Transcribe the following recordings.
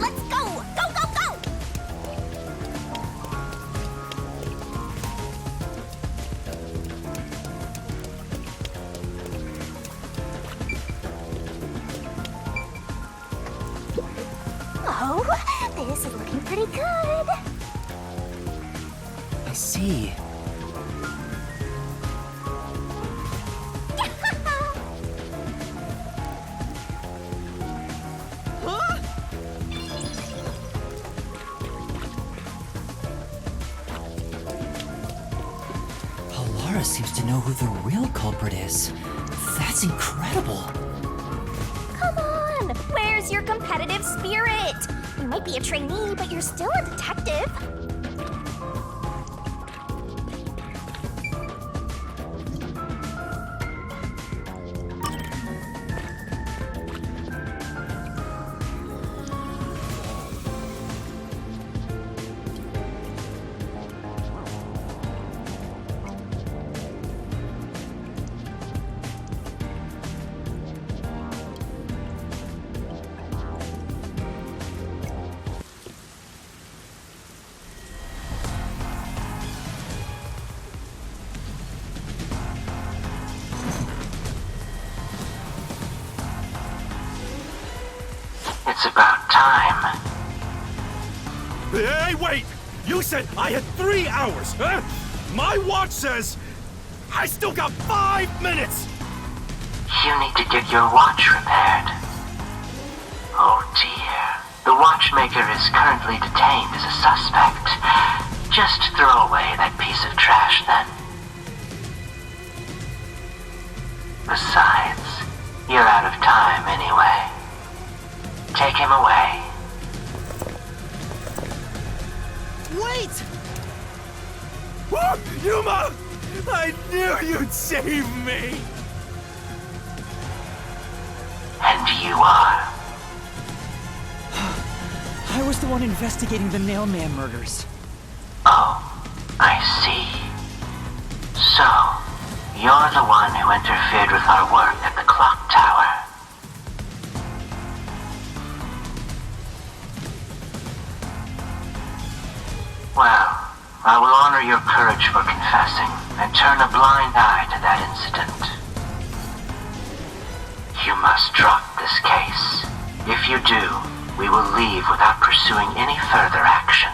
Let's go! Go, go, go! Oh, this is looking pretty good. I see. Alara seems to know who the real culprit is. That's incredible. Come on, where's your competitive spirit? You might be a trainee, but you're still a detective. It's about time. Hey, wait! You said I had 3 hours, huh? My watch says I still got 5 minutes! You need to get your watch repaired. Oh dear. The watchmaker is currently detained as a suspect. Just throw away that piece of trash then. Besides, you're out of time anyway. Take him away. Wait! Oh, Yuma! I knew you'd save me! And you are. I was the one investigating the Nailman murders. Oh, I see. So, you're the one who interfered with our work at the clock tower. Well, I will honor your courage for confessing and turn a blind eye to that incident. You must drop this case. If you do, we will leave without pursuing any further action.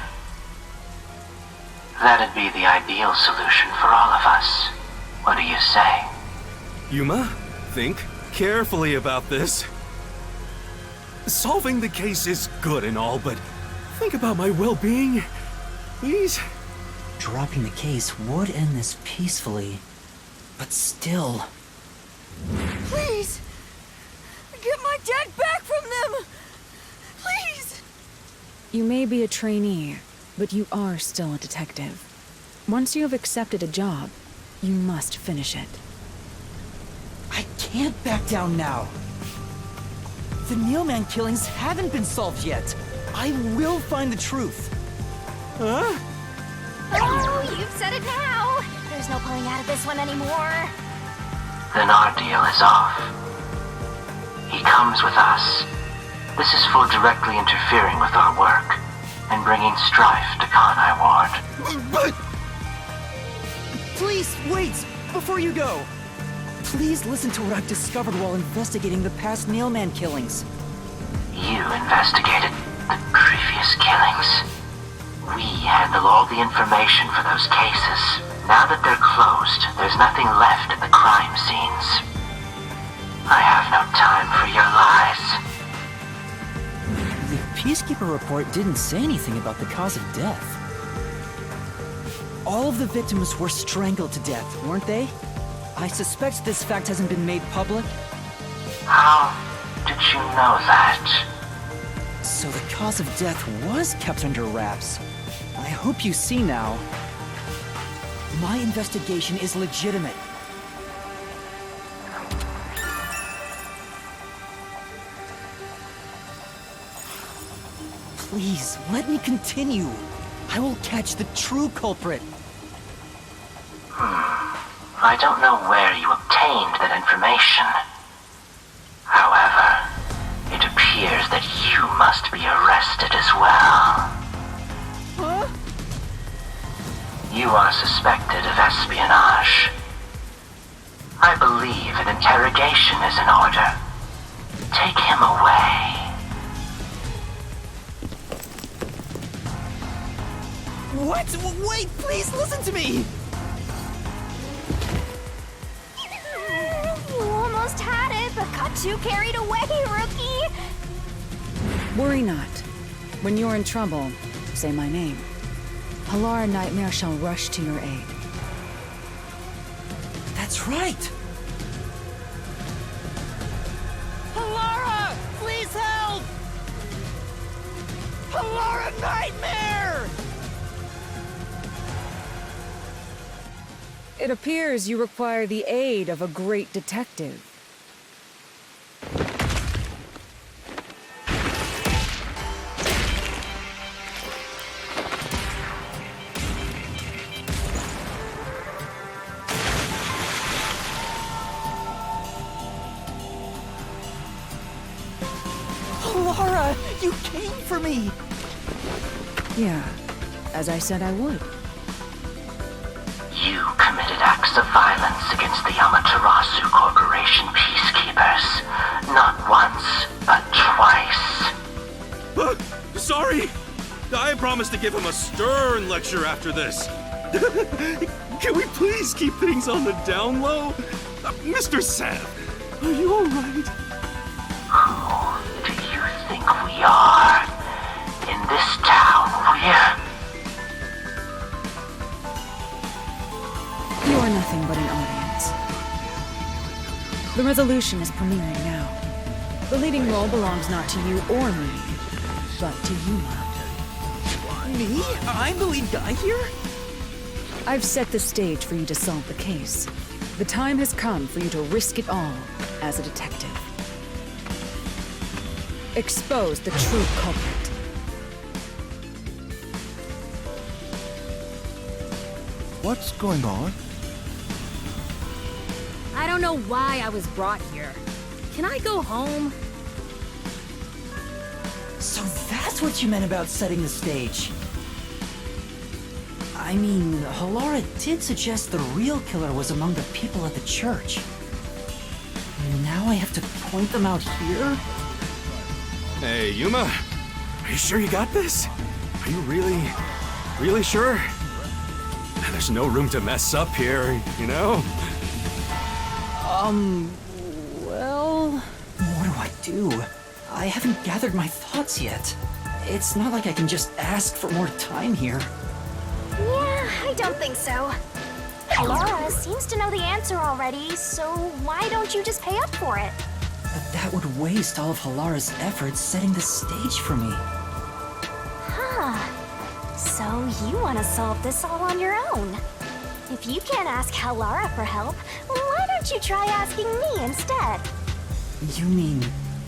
That'd be the ideal solution for all of us. What do you say? Yuma, think carefully about this. Solving the case is good and all, but think about my well-being. Please? Dropping the case would end this peacefully, but still. Please! Get my dad back from them! Please! You may be a trainee, but you are still a detective. Once you have accepted a job, you must finish it. I can't back down now. The Nailman killings haven't been solved yet. I will find the truth. Huh? Oh, you've said it now. There's no pulling out of this one anymore. Then our deal is off. He comes with us. This is for directly interfering with our work and bringing strife to Kanai Ward. But Please, wait! Before you go! Please listen to what I've discovered while investigating the past Nailman killings. You investigated the previous killings. We handle all the information for those cases. Now that they're closed, there's nothing left at the crime scenes. I have no time for your lies. The Peacekeeper report didn't say anything about the cause of death. All of the victims were strangled to death, weren't they? I suspect this fact hasn't been made public. How did you know that? So the cause of death was kept under wraps. I hope you see now. My investigation is legitimate. Please, let me continue. I will catch the true culprit. I don't know where you obtained that information. However, it appears that you must be arrested as well. Huh? You are suspected of espionage. I believe an interrogation is in order. Take him away. What? Wait, please listen to me! You almost had it, but got too carried away, rookie. Worry not. When you're in trouble, say my name. Halara Nightmare shall rush to your aid. That's right! Halara! Please help! Halara Nightmare! It appears you require the aid of a great detective. Laura, you came for me! Yeah, as I said I would. You committed acts of violence against the Amaterasu Corporation peacekeepers. Not once, but twice. Sorry! I promised to give him a stern lecture after this. Can we please keep things on the down low? Mr. Sam, are you alright? Who do you think we are? In this town, You are nothing but an audience. The resolution is premiering now. The leading role belongs not to you or me, but to Yuma. Me? I'm the lead guy here? I've set the stage for you to solve the case. The time has come for you to risk it all as a detective. Expose the true culprit. What's going on? I don't know why I was brought here. Can I go home? So that's what you meant about setting the stage. I mean, Halara did suggest the real killer was among the people at the church. Now I have to point them out here? Hey, Yuma. Are you sure you got this? Are you really sure? There's no room to mess up here, you know? Well... What do I do? I haven't gathered my thoughts yet. It's not like I can just ask for more time here. Yeah, I don't think so. Laura seems to know the answer already, so why don't you just pay up for it? But that would waste all of Halara's efforts setting the stage for me. Huh. So you want to solve this all on your own. If you can't ask Halara for help, why don't you try asking me instead? You mean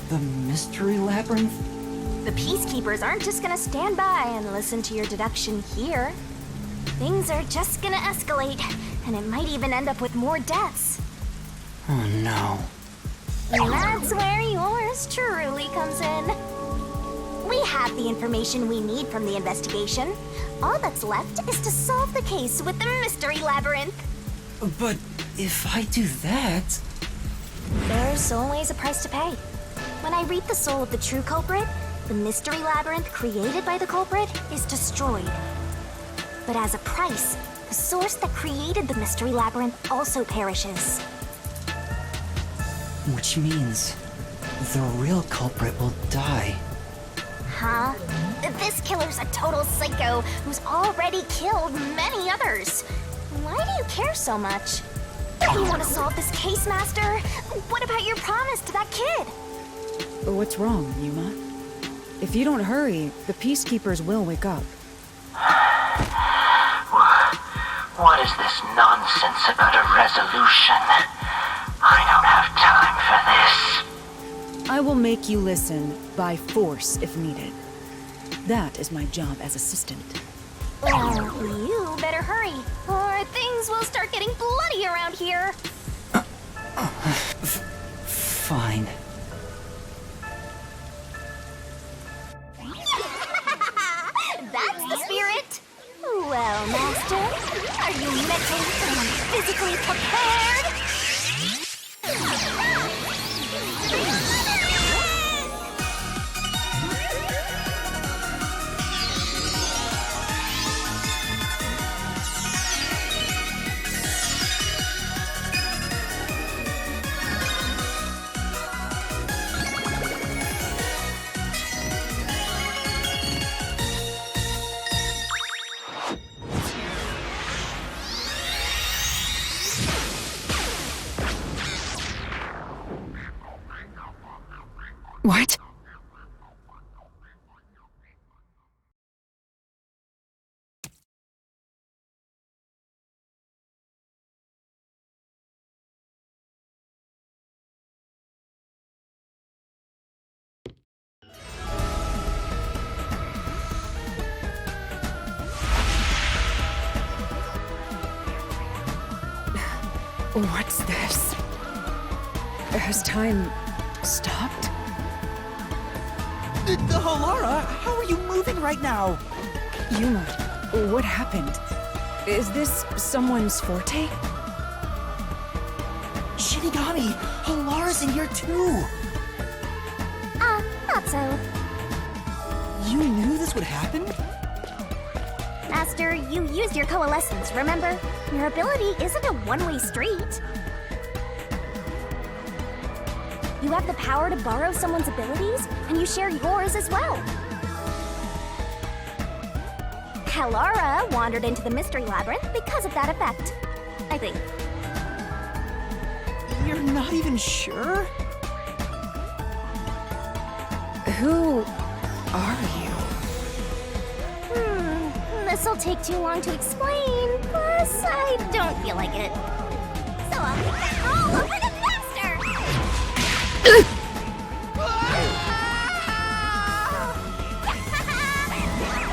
the mystery labyrinth? The peacekeepers aren't just gonna stand by and listen to your deduction here. Things are just gonna escalate, and it might even end up with more deaths. Oh no. And that's where yours truly comes in. We have the information we need from the investigation. All that's left is to solve the case with the mystery labyrinth. But if I do that... There's always a price to pay. When I read the soul of the true culprit, the mystery labyrinth created by the culprit is destroyed. But as a price, the source that created the mystery labyrinth also perishes. Which means the real culprit will die. Huh? This killer's a total psycho who's already killed many others. Why do you care so much? You want to solve this case, Master? What about your promise to that kid? What's wrong, Yuma? If you don't hurry, the peacekeepers will wake up. What is this nonsense about a resolution? I don't have time for this. I will make you listen by force if needed. That is my job as assistant. Well, you better hurry, or things will start getting bloody around here. Fine. you mentally and physically prepared? What? What's this? Has time stopped? The Halara? How are you moving right now? Yuma, what happened? Is this someone's forte? Shinigami, Halara's in here too. Not so. You knew this would happen? Master, you used your coalescence, remember? Your ability isn't a one-way street. You have the power to borrow someone's abilities, and you share yours as well. Halara wandered into the Mystery Labyrinth because of that effect, I think. You're not even sure? Who are you? This'll take too long to explain, plus I don't feel like it. So I'll make that all over the master!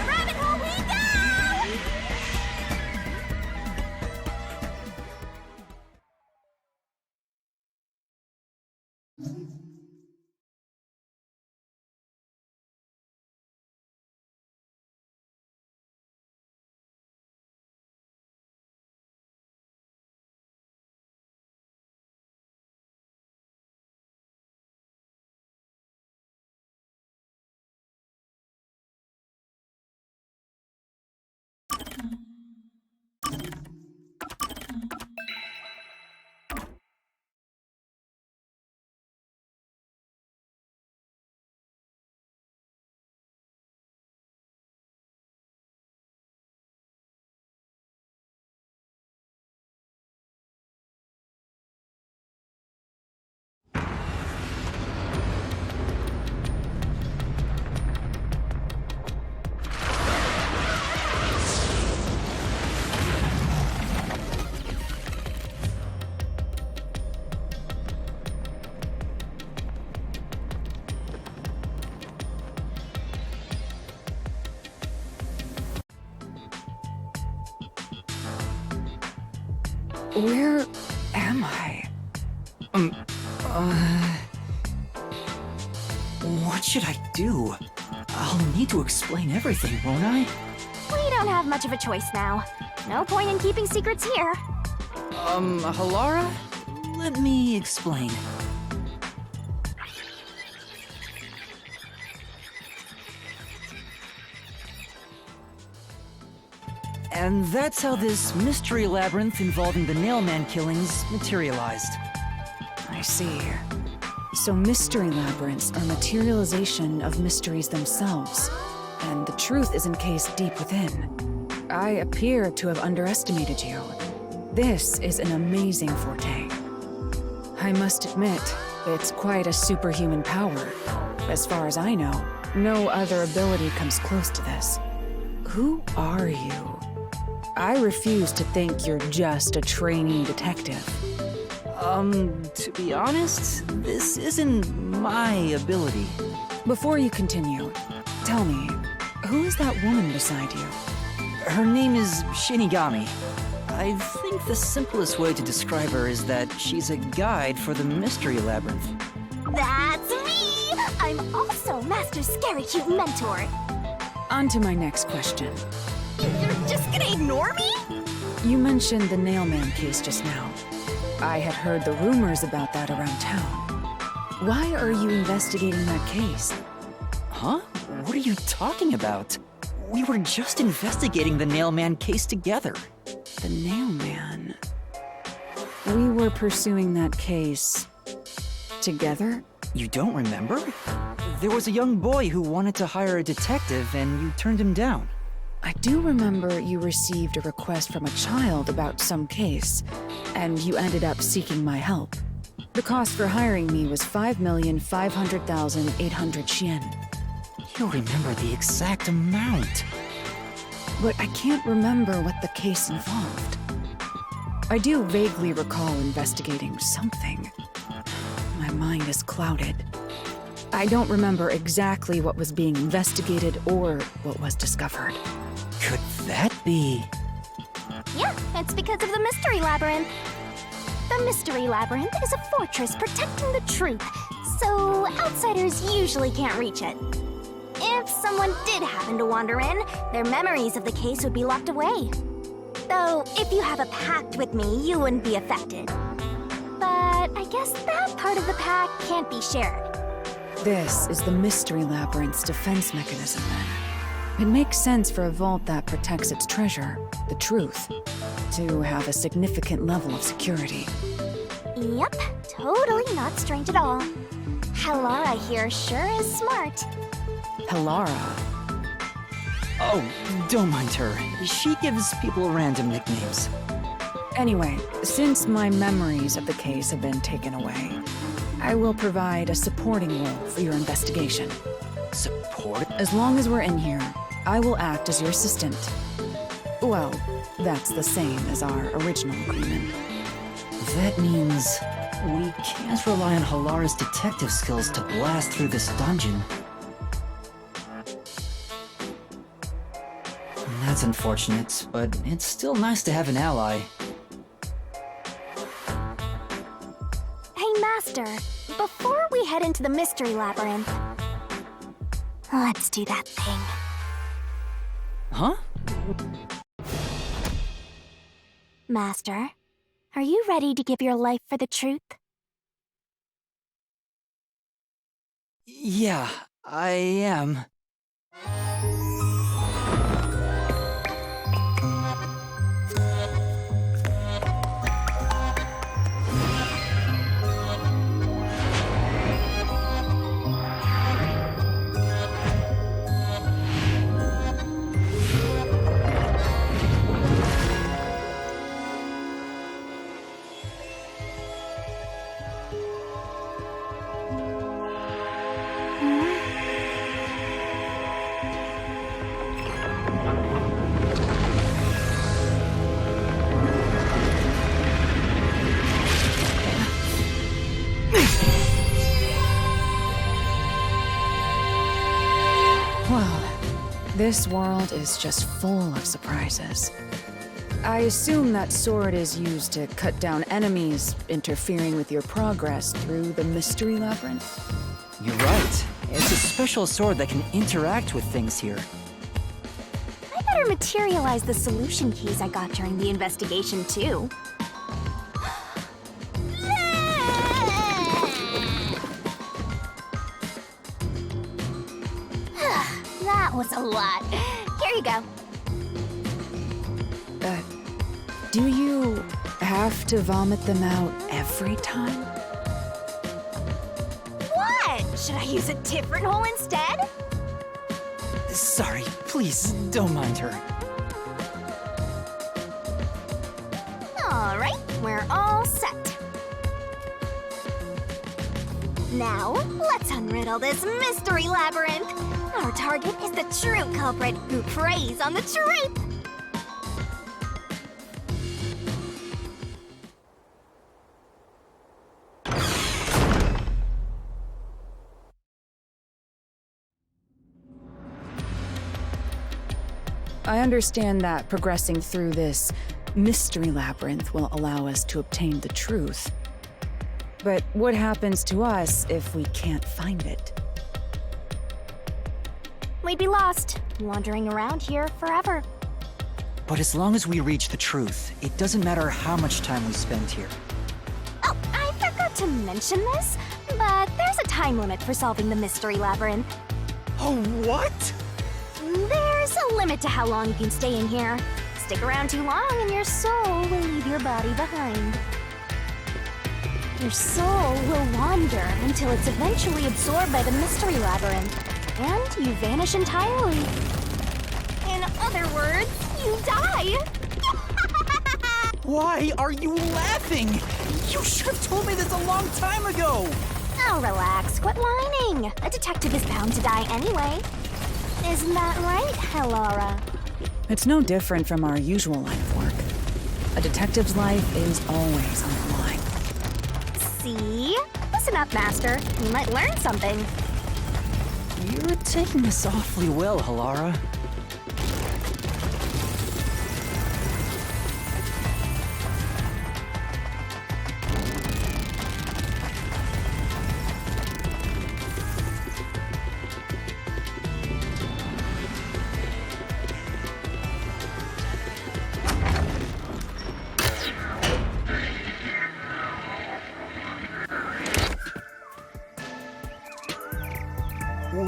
Rabbit hole we go! Where am I? What should I do? I'll need to explain everything, won't I? We don't have much of a choice now. No point in keeping secrets here. Halara? Let me explain. And that's how this mystery labyrinth involving the Nailman killings materialized. I see. So mystery labyrinths are materialization of mysteries themselves, and the truth is encased deep within. I appear to have underestimated you. This is an amazing forte. I must admit, it's quite a superhuman power. As far as I know, no other ability comes close to this. Who are you? I refuse to think you're just a trainee detective. To be honest, this isn't my ability. Before you continue, tell me, who is that woman beside you? Her name is Shinigami. I think the simplest way to describe her is that she's a guide for the Mystery Labyrinth. That's me! I'm also Master Scary Cute Mentor. On to my next question. You're just gonna ignore me? You mentioned the Nailman case just now. I had heard the rumors about that around town. Why are you investigating that case? Huh? What are you talking about? We were just investigating the Nailman case together. The Nailman... We were pursuing that case... together? You don't remember? There was a young boy who wanted to hire a detective and you turned him down. I do remember you received a request from a child about some case, and you ended up seeking my help. The cost for hiring me was 5,500,800 yen. You remember the exact amount. But I can't remember what the case involved. I do vaguely recall investigating something. My mind is clouded. I don't remember exactly what was being investigated or what was discovered. Could that be... Yeah, it's because of the Mystery Labyrinth. The Mystery Labyrinth is a fortress protecting the truth, so outsiders usually can't reach it. If someone did happen to wander in, their memories of the case would be locked away. Though, if you have a pact with me, you wouldn't be affected. But I guess that part of the pact can't be shared. This is the Mystery Labyrinth's defense mechanism, then. It makes sense for a vault that protects its treasure, the truth, to have a significant level of security. Yep, totally not strange at all. Halara here sure is smart. Halara. Oh, don't mind her. She gives people random nicknames. Anyway, since my memories of the case have been taken away, I will provide a supporting role for your investigation. Support? As long as we're in here, I will act as your assistant. Well, that's the same as our original agreement. That means we can't rely on Halara's detective skills to blast through this dungeon. That's unfortunate, but it's still nice to have an ally. Hey, Master, before we head into the Mystery Labyrinth, let's do that thing. Huh? Master, are you ready to give your life for the truth? Yeah, I am. Well, this world is just full of surprises. I assume that sword is used to cut down enemies interfering with your progress through the Mystery Labyrinth. You're right. It's a special sword that can interact with things here. I better materialize the solution keys I got during the investigation, too. That was a lot. Here you go. Do you have to vomit them out every time? What? Should I use a different hole instead? Sorry, please, don't mind her. All right, we're all set. Now, let's unriddle this mystery labyrinth. Our target is the true culprit who preys on the truth. I understand that progressing through this mystery labyrinth will allow us to obtain the truth. But what happens to us if we can't find it? We'd be lost, wandering around here forever. But as long as we reach the truth, it doesn't matter how much time we spend here. Oh, I forgot to mention this, but there's a time limit for solving the mystery labyrinth. Oh, what? There's a limit to how long you can stay in here. Stick around too long and your soul will leave your body behind. Your soul will wander until it's eventually absorbed by the mystery labyrinth, and you vanish entirely. In other words, you die! Why are you laughing? You should have told me this a long time ago! Oh, relax. Quit whining. A detective is bound to die anyway. Isn't that right, Helora? It's no different from our usual line of work. A detective's life is always on the line. See? Listen up, Master. You might learn something. You're taking this awfully well, Halara.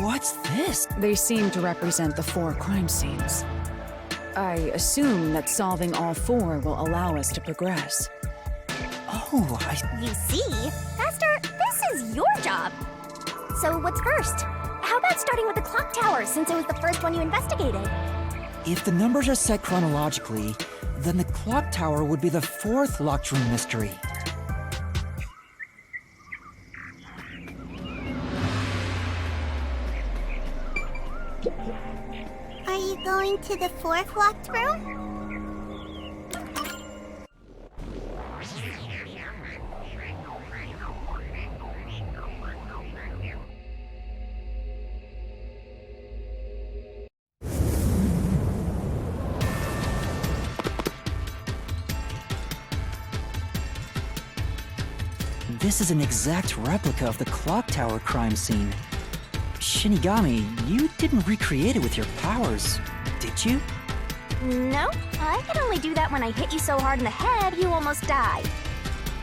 What's this? They seem to represent the 4 crime scenes. I assume that solving all 4 will allow us to progress. Oh, You see? Master, this is your job. So what's first? How about starting with the clock tower, since it was the first one you investigated? If the numbers are set chronologically, then the clock tower would be the 4th locked room mystery. Are you going to the 4th locked room? This is an exact replica of the clock tower crime scene. Shinigami, you didn't recreate it with your powers, did you? No, I can only do that when I hit you so hard in the head you almost die.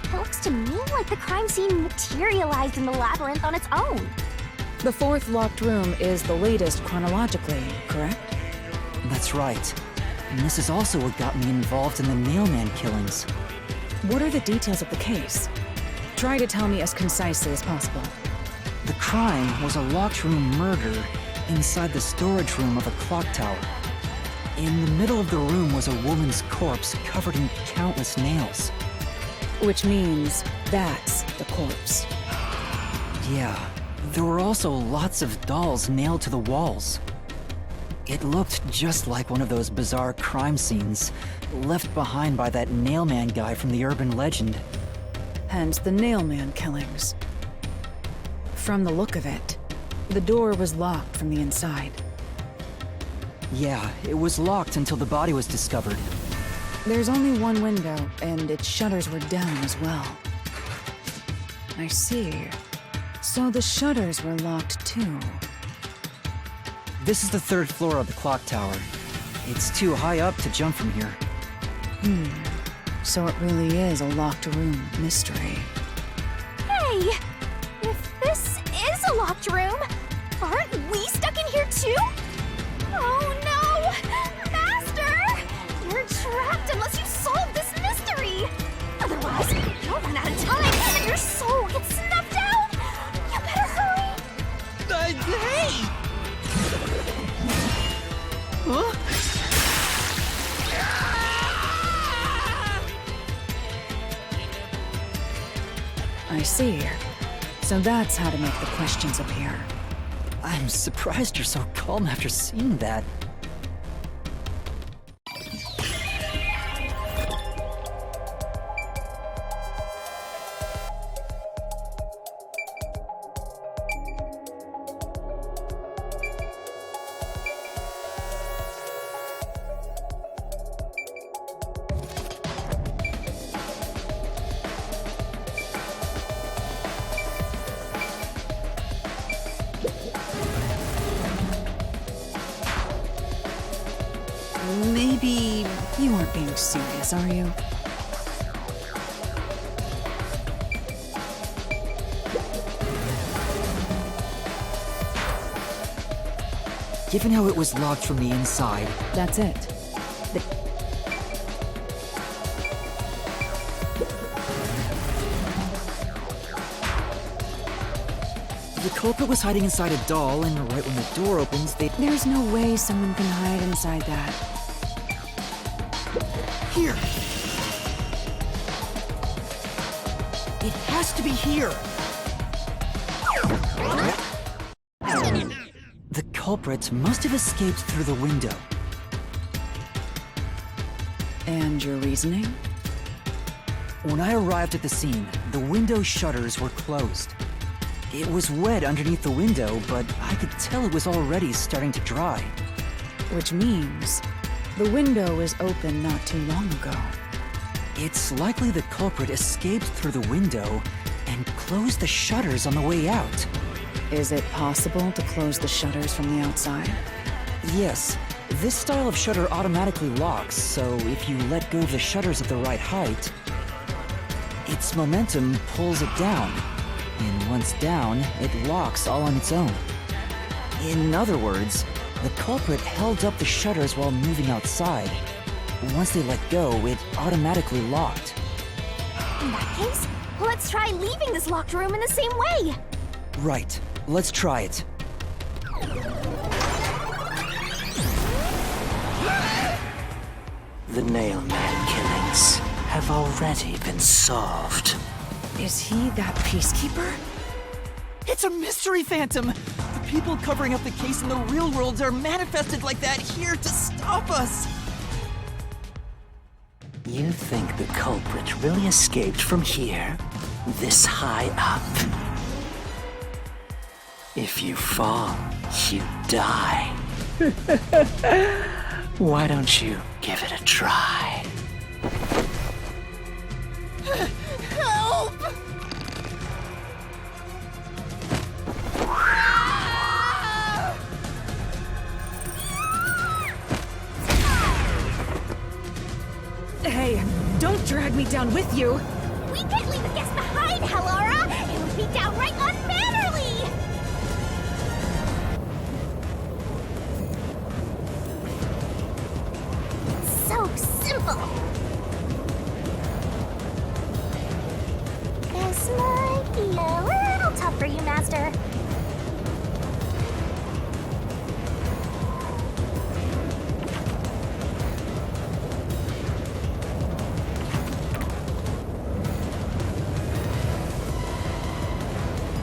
It looks to me like the crime scene materialized in the labyrinth on its own. The 4th locked room is the latest chronologically, correct? That's right. And this is also what got me involved in the mailman killings. What are the details of the case? Try to tell me as concisely as possible. The crime was a locked room murder inside the storage room of a clock tower. In the middle of the room was a woman's corpse covered in countless nails. Which means that's the corpse. Yeah, there were also lots of dolls nailed to the walls. It looked just like one of those bizarre crime scenes left behind by that nailman guy from the urban legend. Hence the nailman killings. From the look of it, the door was locked from the inside. Yeah, it was locked until the body was discovered. There's only one window, and its shutters were down as well. I see. So the shutters were locked too. This is the 3rd floor of the clock tower. It's too high up to jump from here. So it really is a locked room mystery. Hey! If this is a locked room, aren't we stuck in here too? Oh no! Master! You're trapped unless you solve this mystery! Otherwise, you'll run out of time and your soul gets snuffed out! You better hurry! Hey! Huh? I see. So that's how to make the questions appear. I'm surprised you're so calm after seeing that. Maybe You aren't being serious, are you? Given how it was locked from the inside, That's it. the culprit was hiding inside a doll, and right when the door opens, There's no way someone can hide inside that. Here! It has to be here! The culprit must have escaped through the window. And your reasoning? When I arrived at the scene, the window shutters were closed. It was wet underneath the window, but I could tell it was already starting to dry. Which means the window was open not too long ago. It's likely the culprit escaped through the window and closed the shutters on the way out. Is it possible to close the shutters from the outside? Yes, this style of shutter automatically locks, so if you let go of the shutters at the right height, its momentum pulls it down. And once down, it locks all on its own. In other words, the culprit held up the shutters while moving outside. Once they let go, it automatically locked. In that case, let's try leaving this locked room in the same way. Right, let's try it. The Nailman killings have already been solved. Is he that peacekeeper? It's a mystery phantom! The people covering up the case in the real world are manifested like that here to stop us! You think the culprit really escaped from here? This high up? If you fall, you die. Why don't you give it a try? Help! Hey, don't drag me down with you! We can't leave a guest behind, Hallara! It would be downright unmannerly! So simple! This might be a little tough for you, Master.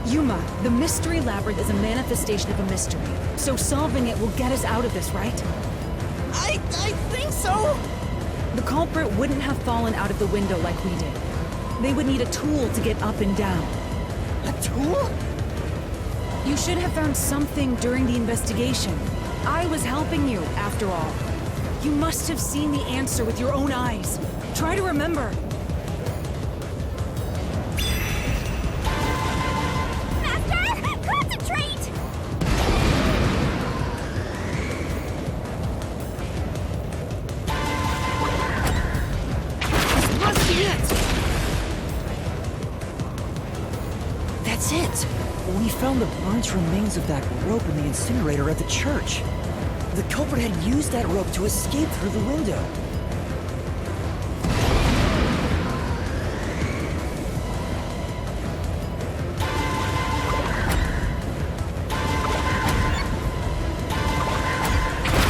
Yuma, the mystery labyrinth is a manifestation of a mystery. So solving it will get us out of this, right? I think so! The culprit wouldn't have fallen out of the window like we did. They would need a tool to get up and down. A tool? You should have found something during the investigation. I was helping you, after all. You must have seen the answer with your own eyes. Try to remember. Master! Concentrate! Must be it! That's it! We found the burnt remains of that rope in the incinerator at the church. The culprit had used that rope to escape through the window.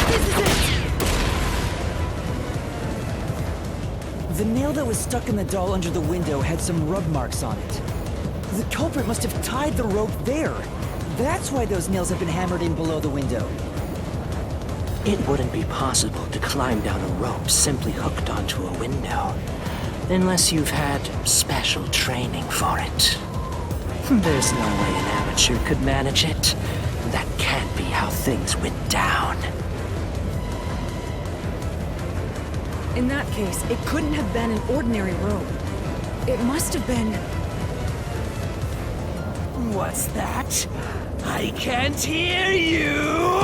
This is it! The nail that was stuck in the doll under the window had some rub marks on it. The culprit must have tied the rope there. That's why those nails have been hammered in below the window. It wouldn't be possible to climb down a rope simply hooked onto a window, unless you've had special training for it. There's no way an amateur could manage it. That can't be how things went down. In that case, it couldn't have been an ordinary rope. It must have been... What's that? I can't hear you!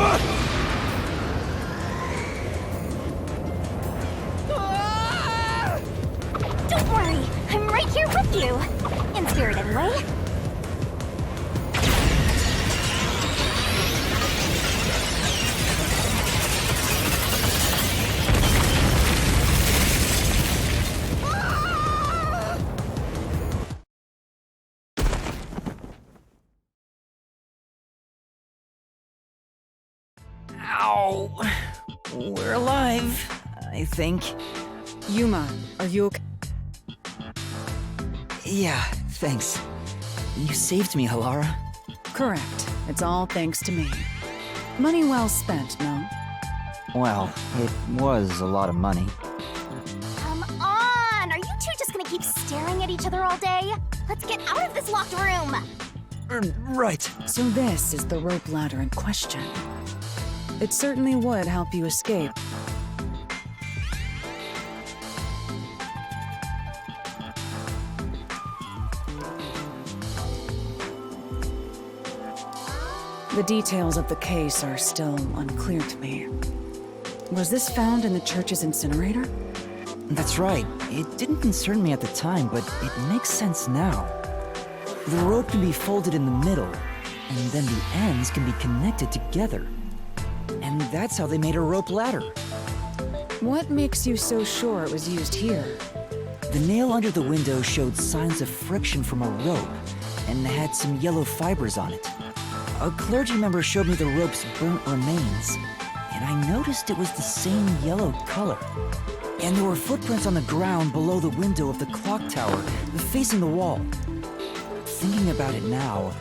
Ow! We're alive, I think. Yuma, are you okay? Yeah, thanks. You saved me, Halara. Correct. It's all thanks to me. Money well spent, no? Well, it was a lot of money. Come on! Are you two just gonna keep staring at each other all day? Let's get out of this locked room! Right. So this is the rope ladder in question. It certainly would help you escape. The details of the case are still unclear to me. Was this found in the church's incinerator? That's right. It didn't concern me at the time, but it makes sense now. The rope can be folded in the middle, and then the ends can be connected together. And that's how they made a rope ladder. What makes you so sure it was used here? The nail under the window showed signs of friction from a rope, and had some yellow fibers on it. A clergy member showed me the rope's burnt remains, and I noticed it was the same yellow color. And there were footprints on the ground below the window of the clock tower, facing the wall. Thinking about it now,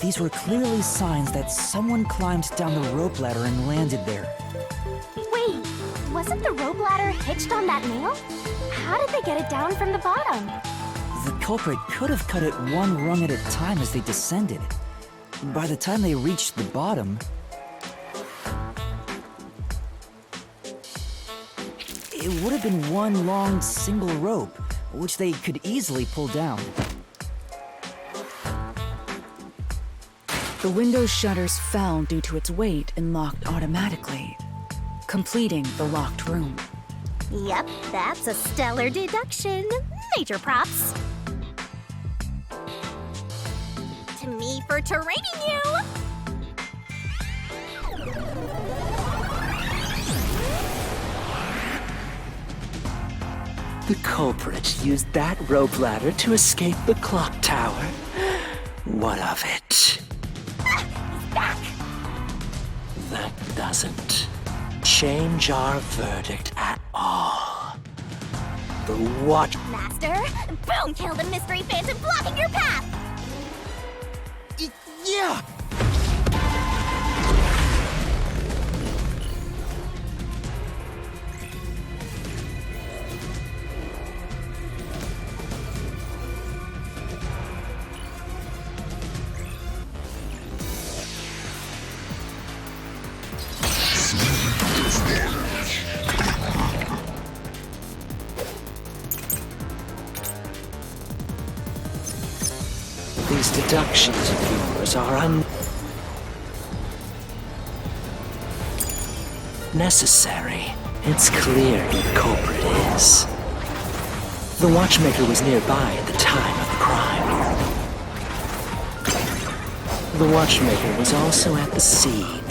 these were clearly signs that someone climbed down the rope ladder and landed there. Wait, wasn't the rope ladder hitched on that nail? How did they get it down from the bottom? The culprit could have cut it one rung at a time as they descended. By the time they reached the bottom, it would have been one long single rope, which they could easily pull down. The window's shutters fell due to its weight and locked automatically, completing the locked room. Yep, that's a stellar deduction. Major props. To me for training you! The culprit used that rope ladder to escape the clock tower. What of it? He's back! That doesn't change our verdict at all. The watch... Master, boom! Kill the mystery phantom blocking your path! Yeah! These deductions of yours are unnecessary. It's clear who the culprit is. The watchmaker was nearby at the time of the crime. The watchmaker was also at the scene.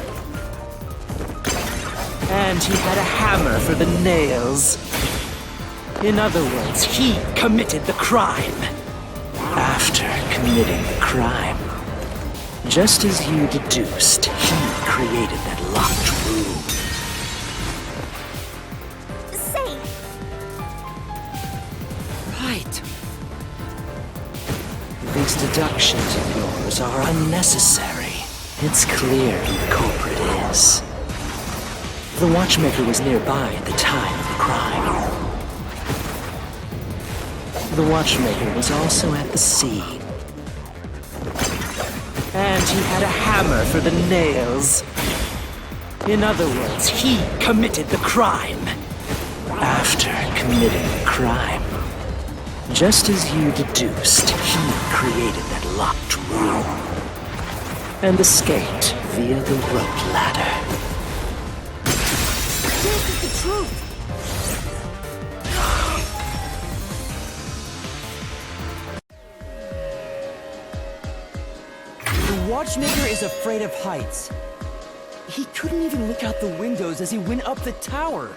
And he had a hammer for the nails. In other words, he committed the crime. After committing the crime, just as you deduced, he created that locked room. Safe! Right. These deductions of yours are unnecessary. It's clear who the culprit is. The watchmaker was nearby at the time of the crime. The watchmaker was also at the scene. And he had a hammer for the nails. In other words, he committed the crime. After committing the crime, just as you deduced, he created that locked room and escaped via the rope ladder. This is the truth! The watchmaker is afraid of heights. He couldn't even look out the windows as he went up the tower.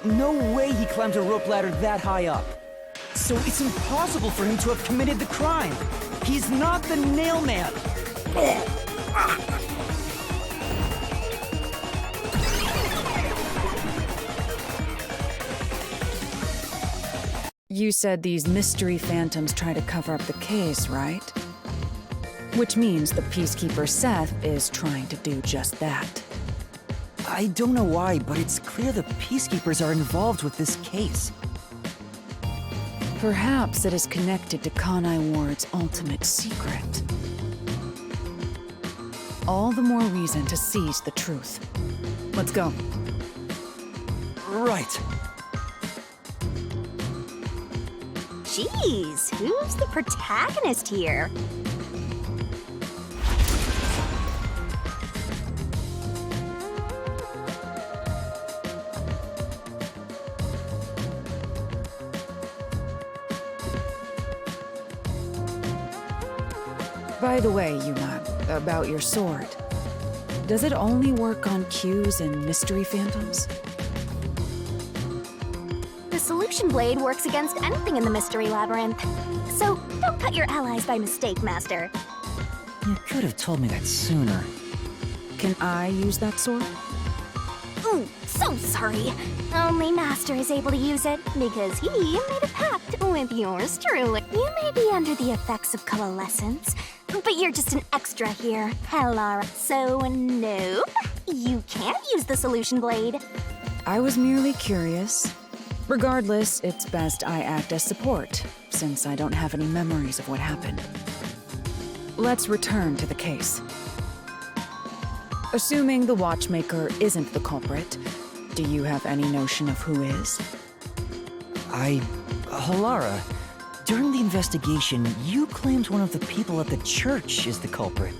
No way he climbed a rope ladder that high up. So it's impossible for him to have committed the crime. He's not the nail man. You said these mystery phantoms try to cover up the case, right? Which means the Peacekeeper Seth is trying to do just that. I don't know why, but it's clear the Peacekeepers are involved with this case. Perhaps it is connected to Kanai Ward's ultimate secret. All the more reason to seize the truth. Let's go. Right. Jeez, who's the protagonist here? By the way, Yuma, about your sword. Does it only work on cues and mystery phantoms? The solution blade works against anything in the mystery labyrinth. So don't cut your allies by mistake, Master. You could have told me that sooner. Can I use that sword? Ooh, so sorry. Only Master is able to use it because he made a pact with yours truly. You may be under the effects of coalescence, but you're just an extra here, Hellara. So no, you can't use the solution blade. I was merely curious. Regardless, it's best I act as support, since I don't have any memories of what happened. Let's return to the case. Assuming the watchmaker isn't the culprit, do you have any notion of who is? Halara, during the investigation, you claimed one of the people at the church is the culprit.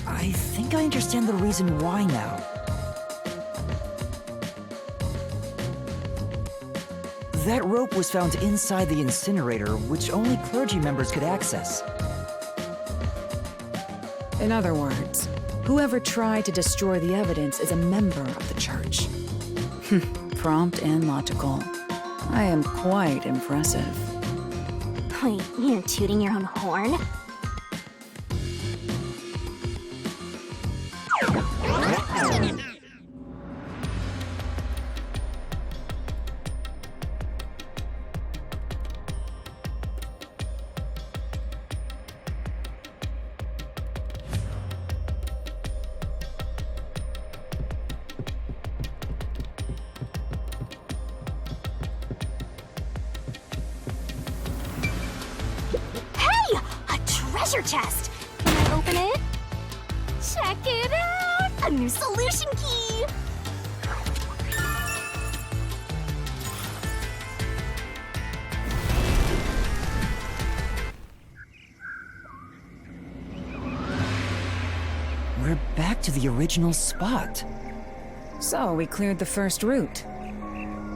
I think I understand the reason why now. That rope was found inside the incinerator, which only clergy members could access. In other words, whoever tried to destroy the evidence is a member of the church. Prompt and logical. I am quite impressive. Wait, you're tooting your own horn? Treasure chest! Can I open it? Check it out! A new solution key! We're back to the original spot. So, we cleared the first route.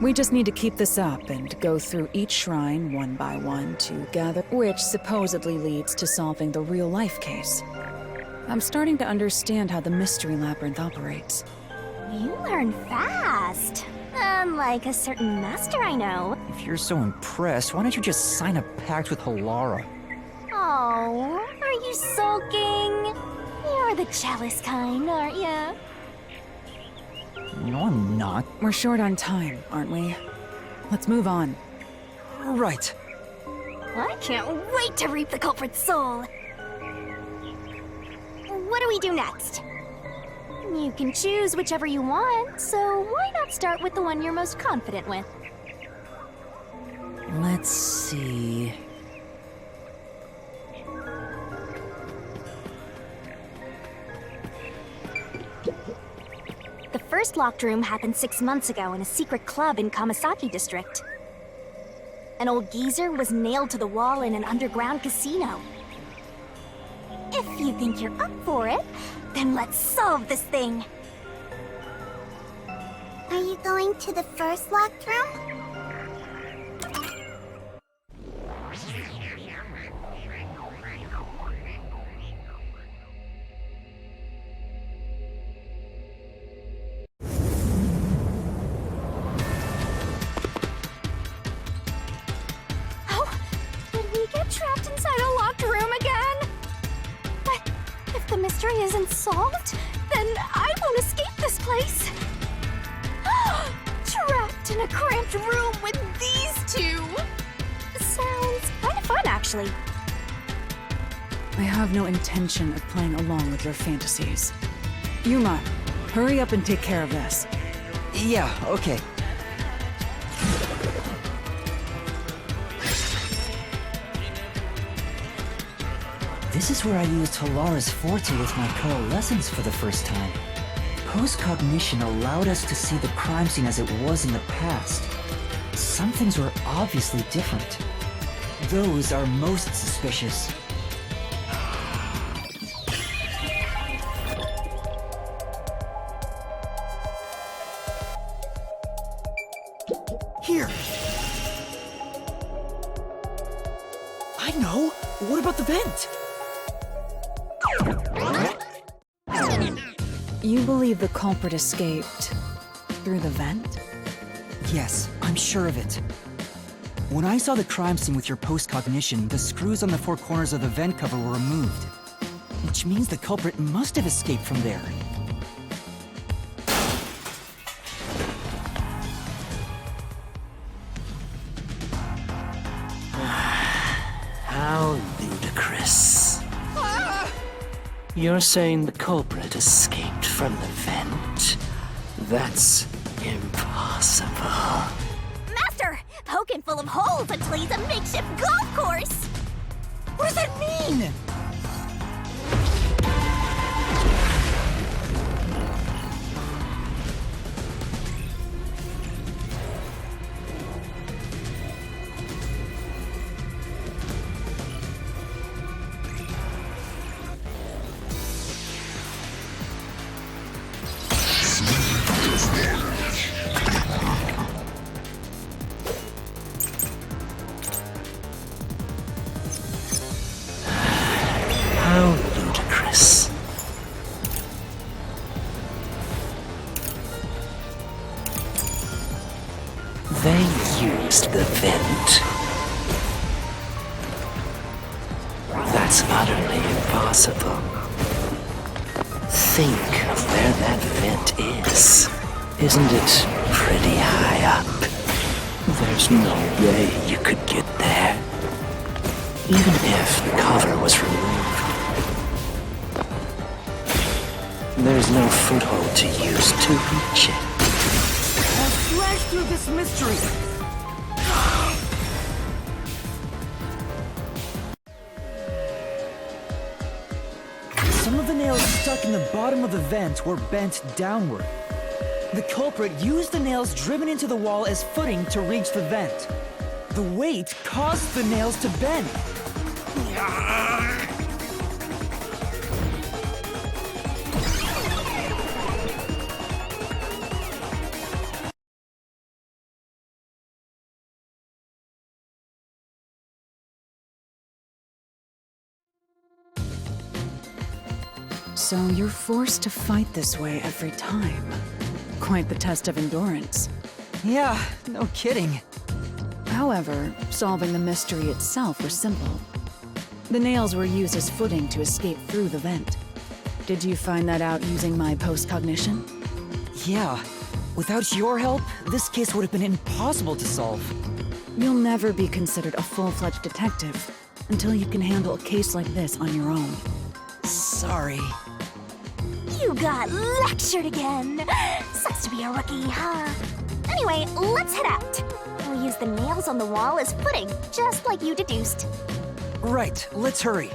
We just need to keep this up and go through each shrine one by one to gather, which supposedly leads to solving the real-life case. I'm starting to understand how the mystery labyrinth operates. You learn fast. Unlike a certain master I know. If you're so impressed, why don't you just sign a pact with Halara? Oh, are you sulking? You're the jealous kind, aren't ya? No, I'm not. We're short on time, aren't we? Let's move on. Right. I can't wait to reap the culprit's soul. What do we do next? You can choose whichever you want, so why not start with the one you're most confident with? Let's see. The first locked room happened 6 months ago in a secret club in Kamasaki district. An old geezer was nailed to the wall in an underground casino. If you think you're up for it, then let's solve this thing. Are you going to the first locked room? Trapped inside a locked room again? But if the mystery isn't solved, then I won't escape this place. Trapped trapped in a cramped room with these two. Sounds kind of fun, actually. I have no intention of playing along with your fantasies. Yuma, hurry up and take care of this. Yeah, okay. This is where I used Halara's forte with my coalescence for the first time. Post-cognition allowed us to see the crime scene as it was in the past. Some things were obviously different. Those are most suspicious. Here! I know! What about the vent? You believe the culprit escaped through the vent? Yes, I'm sure of it. When I saw the crime scene with your post-cognition, the screws on the four corners of the vent cover were removed. Which means the culprit must have escaped from there. How ludicrous. You're saying the culprit escaped from the vent? That's impossible. Master! Poking full of holes until he's a makeshift golf course! What does that mean? How ludicrous. They used the vent. That's utterly impossible. Think of where that vent is. Isn't it pretty high up? There's no way you could get there. Even if the cover was removed. There's no foothold to use to reach it. I'll slash through this mystery! Some of the nails stuck in the bottom of the vent were bent downward. The culprit used the nails driven into the wall as footing to reach the vent. The weight caused the nails to bend. So you're forced to fight this way every time. Quite the test of endurance. Yeah, no kidding. However, solving the mystery itself was simple. The nails were used as footing to escape through the vent. Did you find that out using my post-cognition? Yeah. Without your help, this case would have been impossible to solve. You'll never be considered a full-fledged detective until you can handle a case like this on your own. Sorry. You got lectured again. Sucks to be a rookie, huh? Anyway, let's head out. We'll use the nails on the wall as footing, just like you deduced. Right, let's hurry.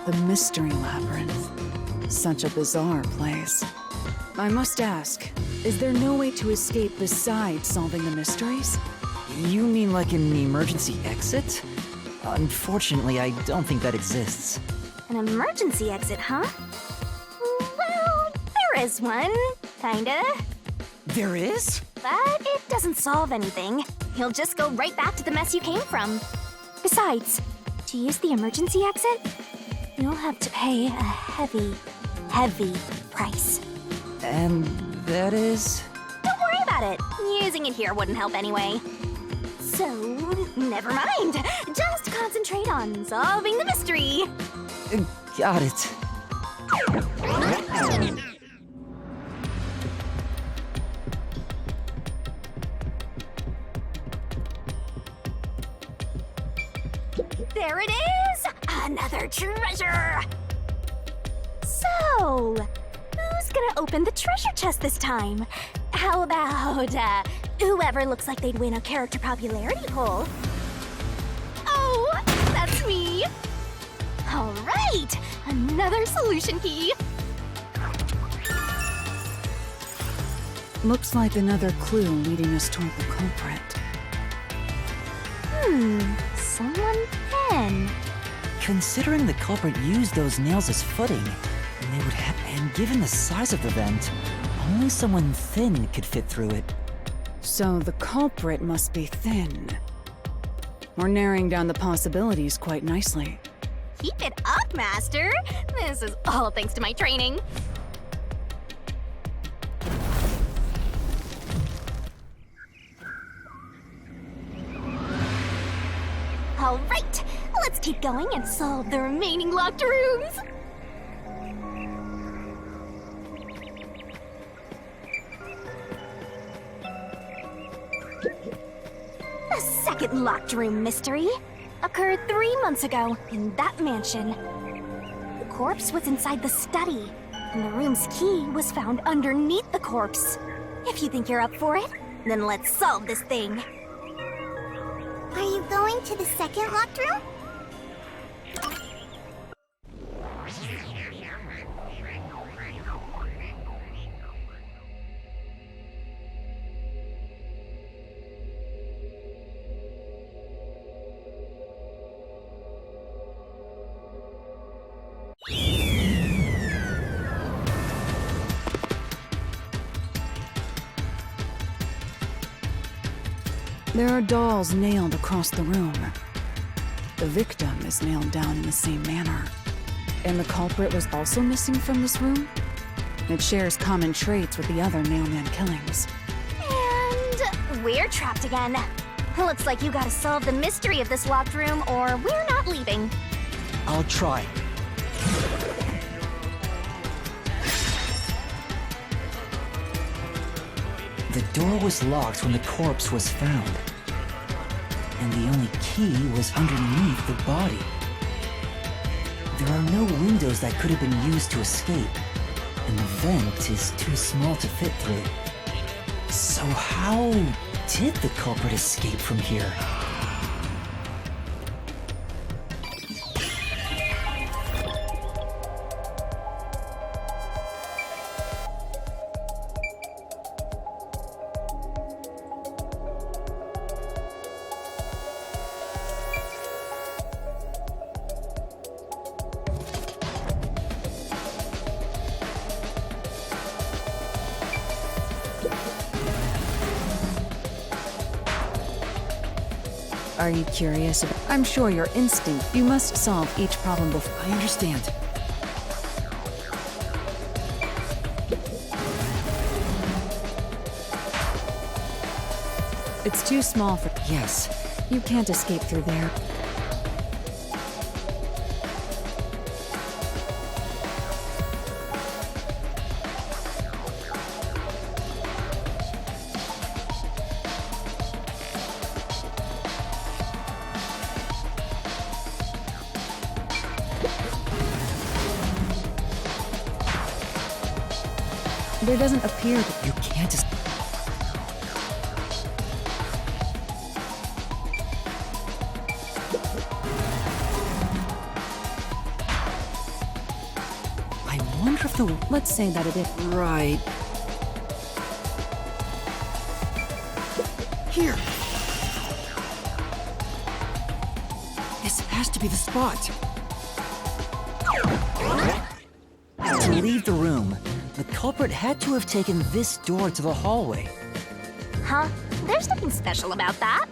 The Mystery Labyrinth. Such a bizarre place. I must ask, is there no way to escape besides solving the mysteries? You mean like an emergency exit? Unfortunately, I don't think that exists. An emergency exit, huh? Well, there is one, kinda. There is? But it doesn't solve anything. You'll just go right back to the mess you came from. Besides, to use the emergency exit, you'll have to pay a heavy, heavy price. And that is? Don't worry about Forget it. Using it here wouldn't help anyway. So, never mind. Just concentrate on solving the mystery. Got it. There it is! Another treasure! So, who's gonna open the treasure chest this time? How about, whoever looks like they'd win a character popularity poll? Oh, that's me! Alright, another solution key! Looks like another clue leading us toward the culprit. Someone thin. Considering the culprit used those nails as footing, they would have, and given the size of the vent, only someone thin could fit through it. So the culprit must be thin. We're narrowing down the possibilities quite nicely. Keep it up, Master! This is all thanks to my training. All right, let's keep going and solve the remaining locked rooms. The second locked room mystery occurred 3 months ago in that mansion. The corpse was inside the study, and the room's key was found underneath the corpse. If you think you're up for it, then let's solve this thing. Are you going to the second locked room? There are dolls nailed across the room. The victim is nailed down in the same manner. And the culprit was also missing from this room? It shares common traits with the other nailman killings. And we're trapped again. Looks like you gotta solve the mystery of this locked room or we're not leaving. I'll try. The door was locked when the corpse was found. And the only key was underneath the body. There are no windows that could have been used to escape, and the vent is too small to fit through. So how did the culprit escape from here? Are you curious about— I'm sure your instinct— You must solve each problem before— I understand. It's too small for— Yes. You can't escape through there. There doesn't appear to— You can't escape. I wonder if the— Let's say that it is— Right. Here! This has to be the spot. To leave the room, the culprit had to have taken this door to the hallway. Huh? There's nothing special about that.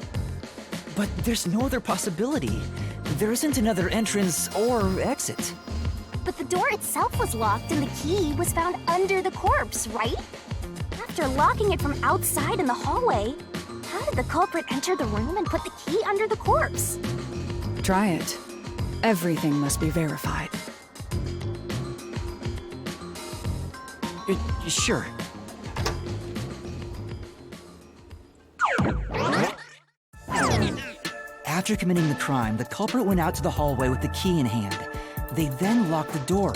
But there's no other possibility. There isn't another entrance or exit. But the door itself was locked and the key was found under the corpse, right? That after locking it from outside in the hallway, how did the culprit enter the room and put the key under the corpse? Try it. Everything must be verified. Sure. After committing the crime, the culprit went out to the hallway with the key in hand. They then locked the door.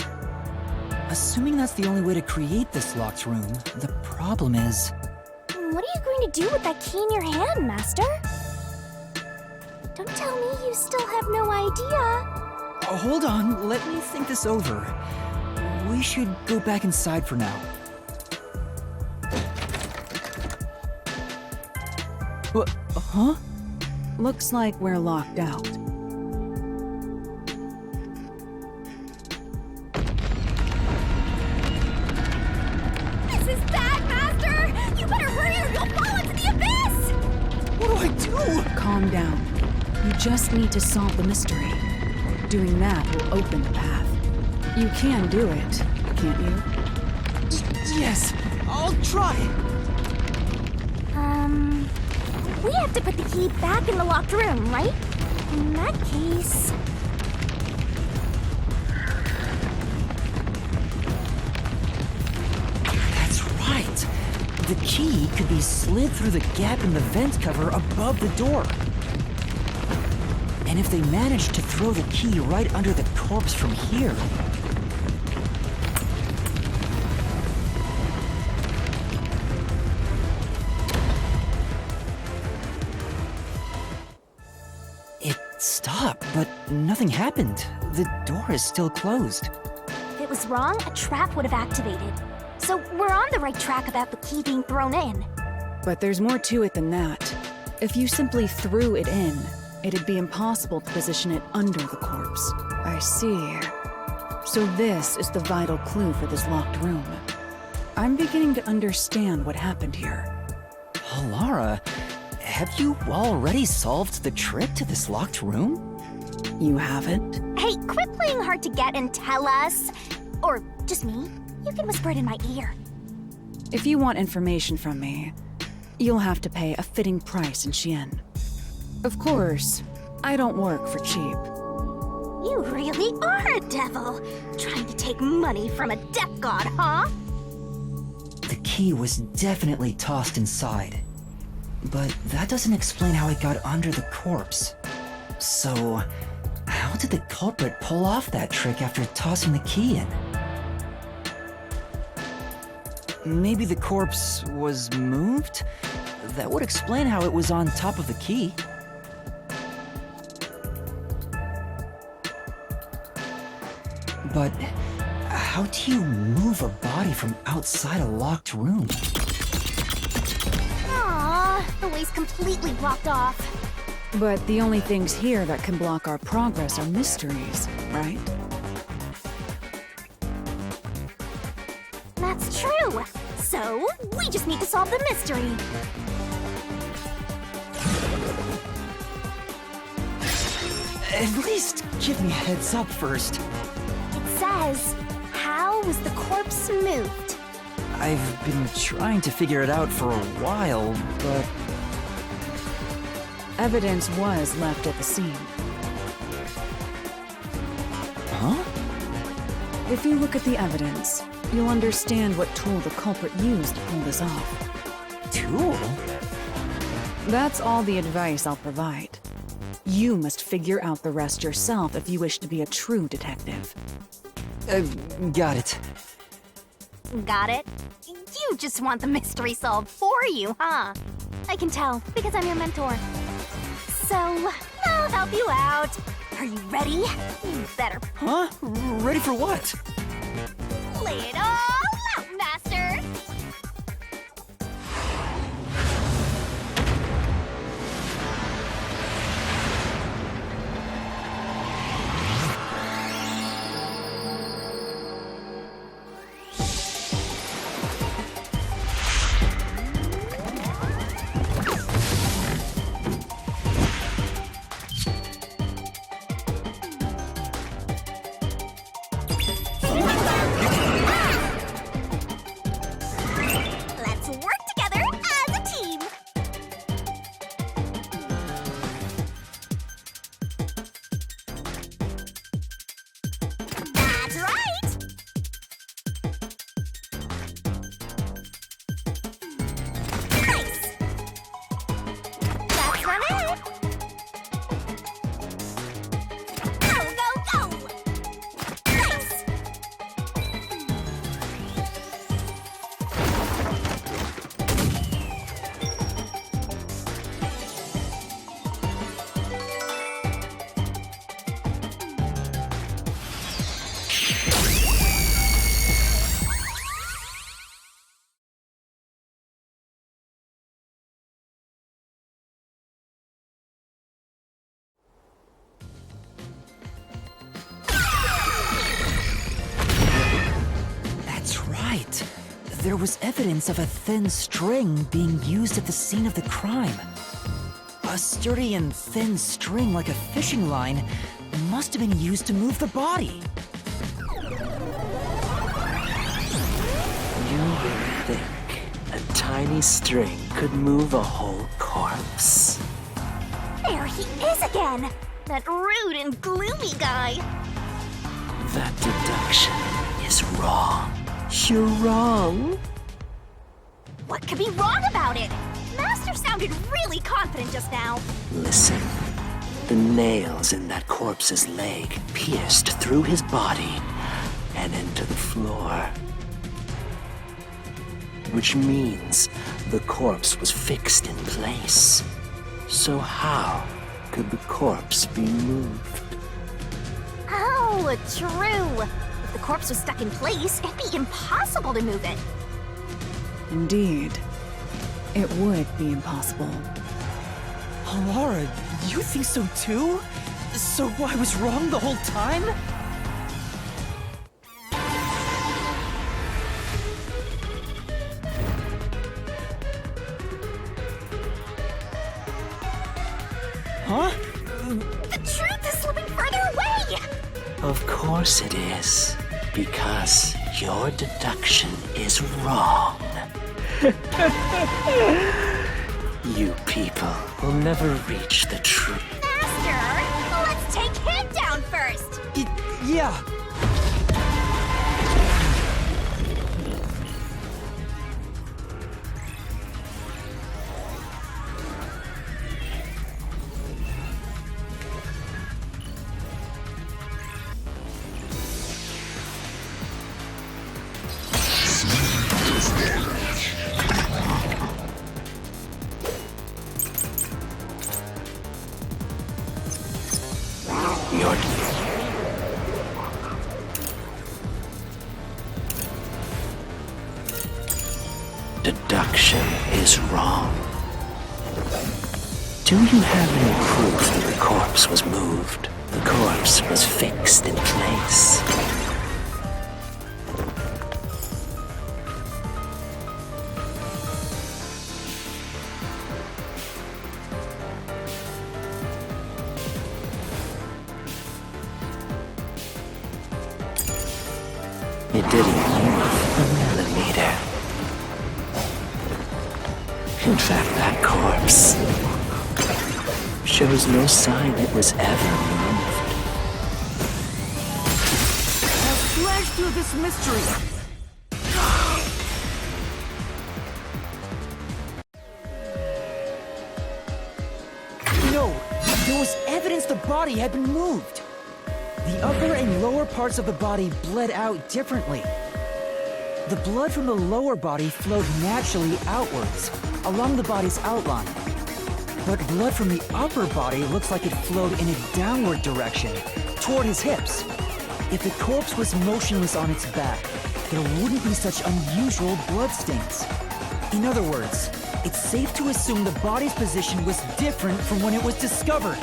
Assuming that's the only way to create this locked room, the problem is... What are you going to do with that key in your hand, Master? Don't tell me you still have no idea. Hold on, let me think this over. We should go back inside for now. Huh? Looks like we're locked out. This is bad, Master! You better hurry or you'll fall into the abyss! What do I do? Calm down. You just need to solve the mystery. Doing that will open the path. You can do it, can't you? Yes, I'll try. We have to put the key back in the locked room, right? In that case... That's right. The key could be slid through the gap in the vent cover above the door. And if they managed to throw the key right under the corpse from here... It stopped, but nothing happened. The door is still closed. If it was wrong, a trap would have activated. So we're on the right track about the key being thrown in. But there's more to it than that. If you simply threw it in, it'd be impossible to position it under the corpse. I see. So this is the vital clue for this locked room. I'm beginning to understand what happened here. Lara, have you already solved the trick to this locked room? You haven't? Hey, quit playing hard to get and tell us. Or just me. You can whisper it in my ear. If you want information from me, you'll have to pay a fitting price in Xian. Of course, I don't work for cheap. You really are a devil. Trying to take money from a death god, huh? The key was definitely tossed inside. But that doesn't explain how it got under the corpse. So, how did the culprit pull off that trick after tossing the key in? Maybe the corpse was moved? That would explain how it was on top of the key. But how do you move a body from outside a locked room? Aww, the way's completely blocked off. But the only things here that can block our progress are mysteries, right? That's true. So, we just need to solve the mystery. At least give me a heads up first. It says, how was the corpse moved? I've been trying to figure it out for a while, but... Evidence was left at the scene. Huh? If you look at the evidence, you'll understand what tool the culprit used to pull this off. Tool? That's all the advice I'll provide. You must figure out the rest yourself if you wish to be a true detective. Got it. Got it? You just want the mystery solved for you, huh? I can tell, because I'm your mentor. So, I'll help you out. Are you ready? You better Huh? Ready for what? lay it all out, Master! there was evidence of a thin string being used at the scene of the crime. A sturdy and thin string like a fishing line must have been used to move the body. You really think a tiny string could move a whole corpse? There he is again! That rude and gloomy guy! That deduction is wrong. You're wrong. What could be wrong about it? Master sounded really confident just now. Listen. The nails in that corpse's leg pierced through his body and into the floor. Which means the corpse was fixed in place. So how could the corpse be moved? Oh, true. If the corpse was stuck in place, it'd be impossible to move it. Indeed. It would be impossible. Laura, you think so too? So I was wrong the whole time? Huh? The truth is slipping further away! Of course it is. Because your deduction is wrong. You people will never reach the truth. Master, let's take him down first! Yeah. Your deduction is wrong. Do you have any proof that the corpse was moved? The corpse was fixed in place. It didn't move a millimeter. In fact, that corpse shows no sign it was ever moved. Now slash through this mystery. No, there was evidence the body had been moved. The upper and lower parts of the body bled out differently. The blood from the lower body flowed naturally outwards, along the body's outline. But blood from the upper body looks like it flowed in a downward direction, toward his hips. If the corpse was motionless on its back, there wouldn't be such unusual bloodstains. In other words, it's safe to assume the body's position was different from when it was discovered.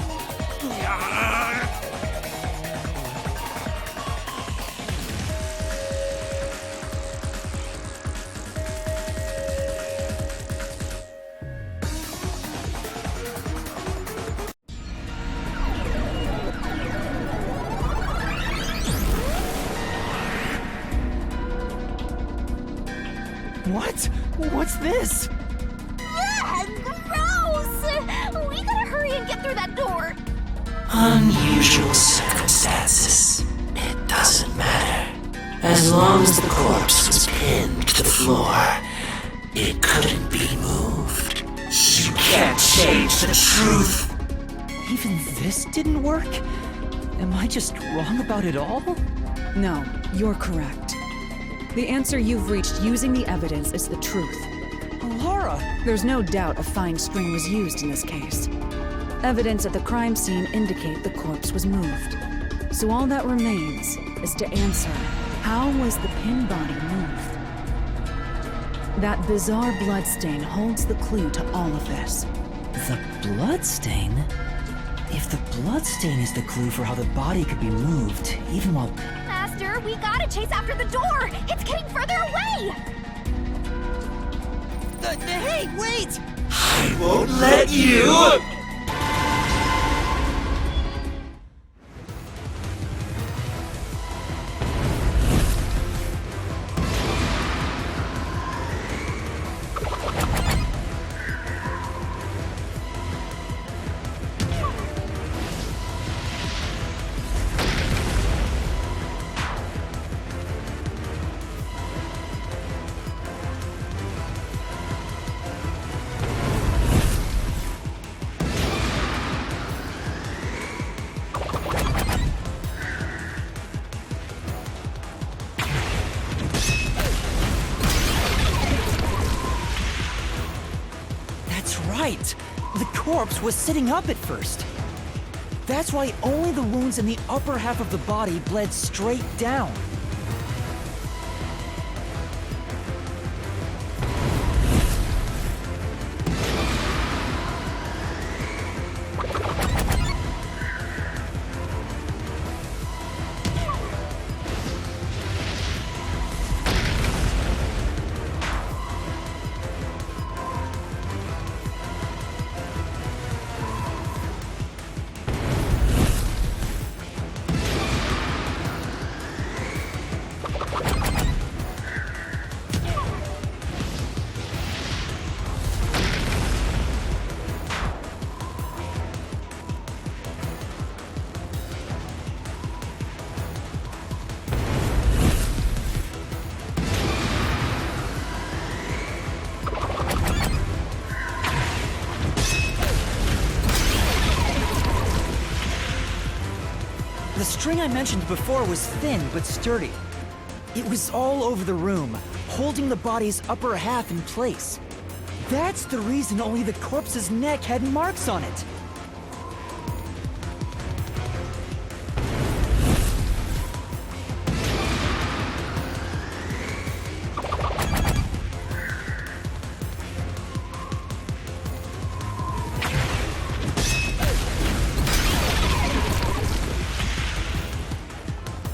What? What's this? Ugh, gross! We gotta hurry and get through that door. Unusual circumstances. It doesn't matter. As long as the corpse was pinned to the floor, it couldn't be moved. You can't change the truth. Even this didn't work? Am I just wrong about it all? No, you're correct. The answer you've reached using the evidence is the truth. Laura! There's no doubt a fine string was used in this case. Evidence at the crime scene indicate the corpse was moved. So all that remains is to answer, how was the pin body moved? That bizarre bloodstain holds the clue to all of this. The bloodstain? If the bloodstain is the clue for how the body could be moved, even while... Master, we gotta chase after the door! It's getting further away! Hey, wait! Won't let you! That's right! The corpse was sitting up at first. That's why only the wounds in the upper half of the body bled straight down. The string I mentioned before was thin but sturdy. It was all over the room, holding the body's upper half in place. That's the reason only the corpse's neck had marks on it.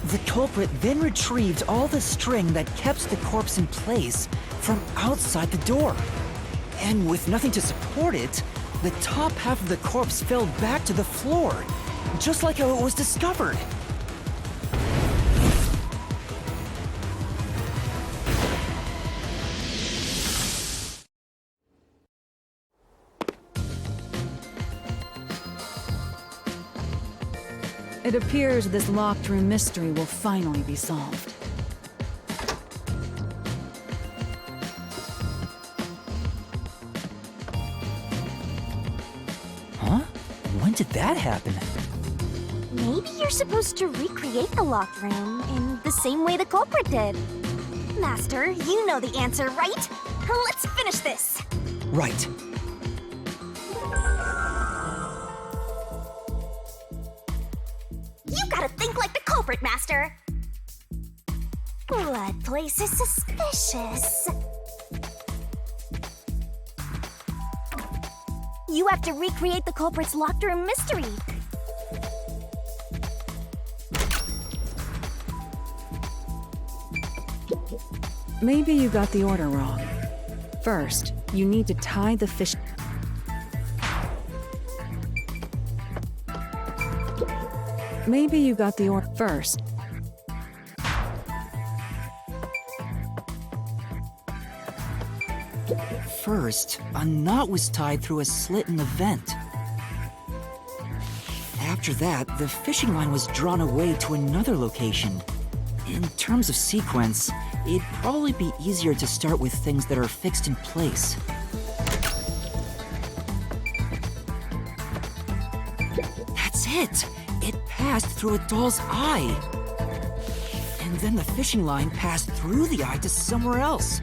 The culprit then retrieved all the string that kept the corpse in place from outside the door. And with nothing to support it, the top half of the corpse fell back to the floor, just like how it was discovered. It appears this locked room mystery will finally be solved. Huh? When did that happen? Maybe you're supposed to recreate the locked room in the same way the culprit did. Master, you know the answer, right? Let's finish this. Right. You gotta think like the culprit, Master. Blood place is suspicious. You have to recreate the culprit's locked room mystery. Maybe you got the order wrong. First, you need to tie the fish. Maybe you got the order first. First, a knot was tied through a slit in the vent. After that, the fishing line was drawn away to another location. In terms of sequence, it'd probably be easier to start with things that are fixed in place. That's it! It passed through a doll's eye! And then the fishing line passed through the eye to somewhere else.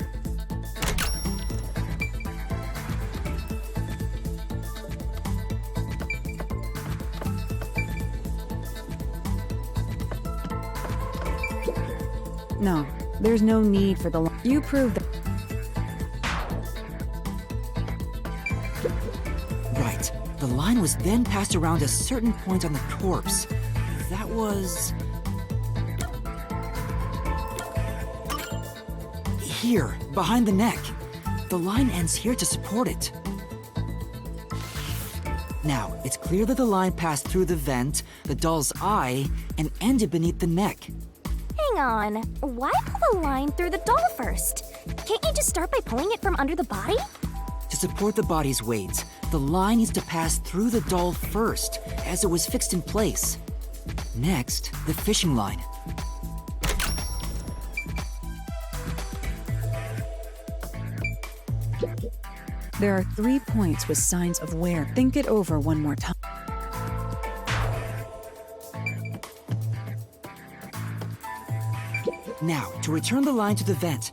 No, there's no need for the. You proved that. Right. The line was then passed around a certain point on the corpse. That was... here, behind the neck. The the line ends here to support it. Now, it's clear that the line passed through the vent, the doll's eye, and ended beneath the neck. Hang on. Why pull the line through the doll first? Can't you just start by pulling it from under the body? To support the body's weight, the line needs to pass through the doll first, as it was fixed in place. Next, the fishing line. There are 3 points with signs of wear. Think it over one more time. Now, to return the line to the vent.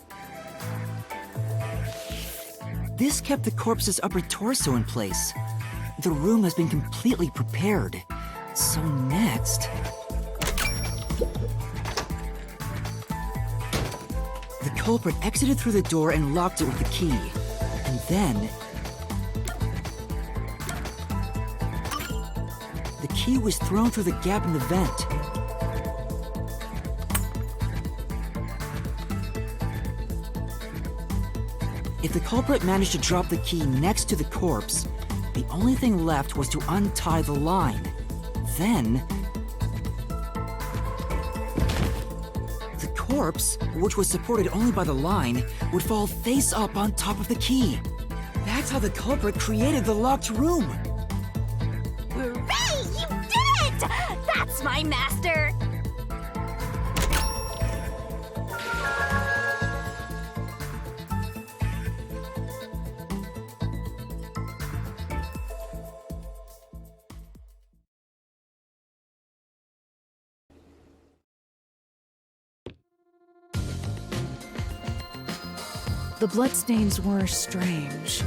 This kept the corpse's upper torso in place. The room has been completely prepared. So next... The culprit exited through the door and locked it with the key. And then... the key was thrown through the gap in the vent. If the culprit managed to drop the key next to the corpse, the only thing left was to untie the line. Then... the corpse, which was supported only by the line, would fall face up on top of the key. That's how the culprit created the locked room! Hooray! You did it! That's my master! The bloodstains were strange.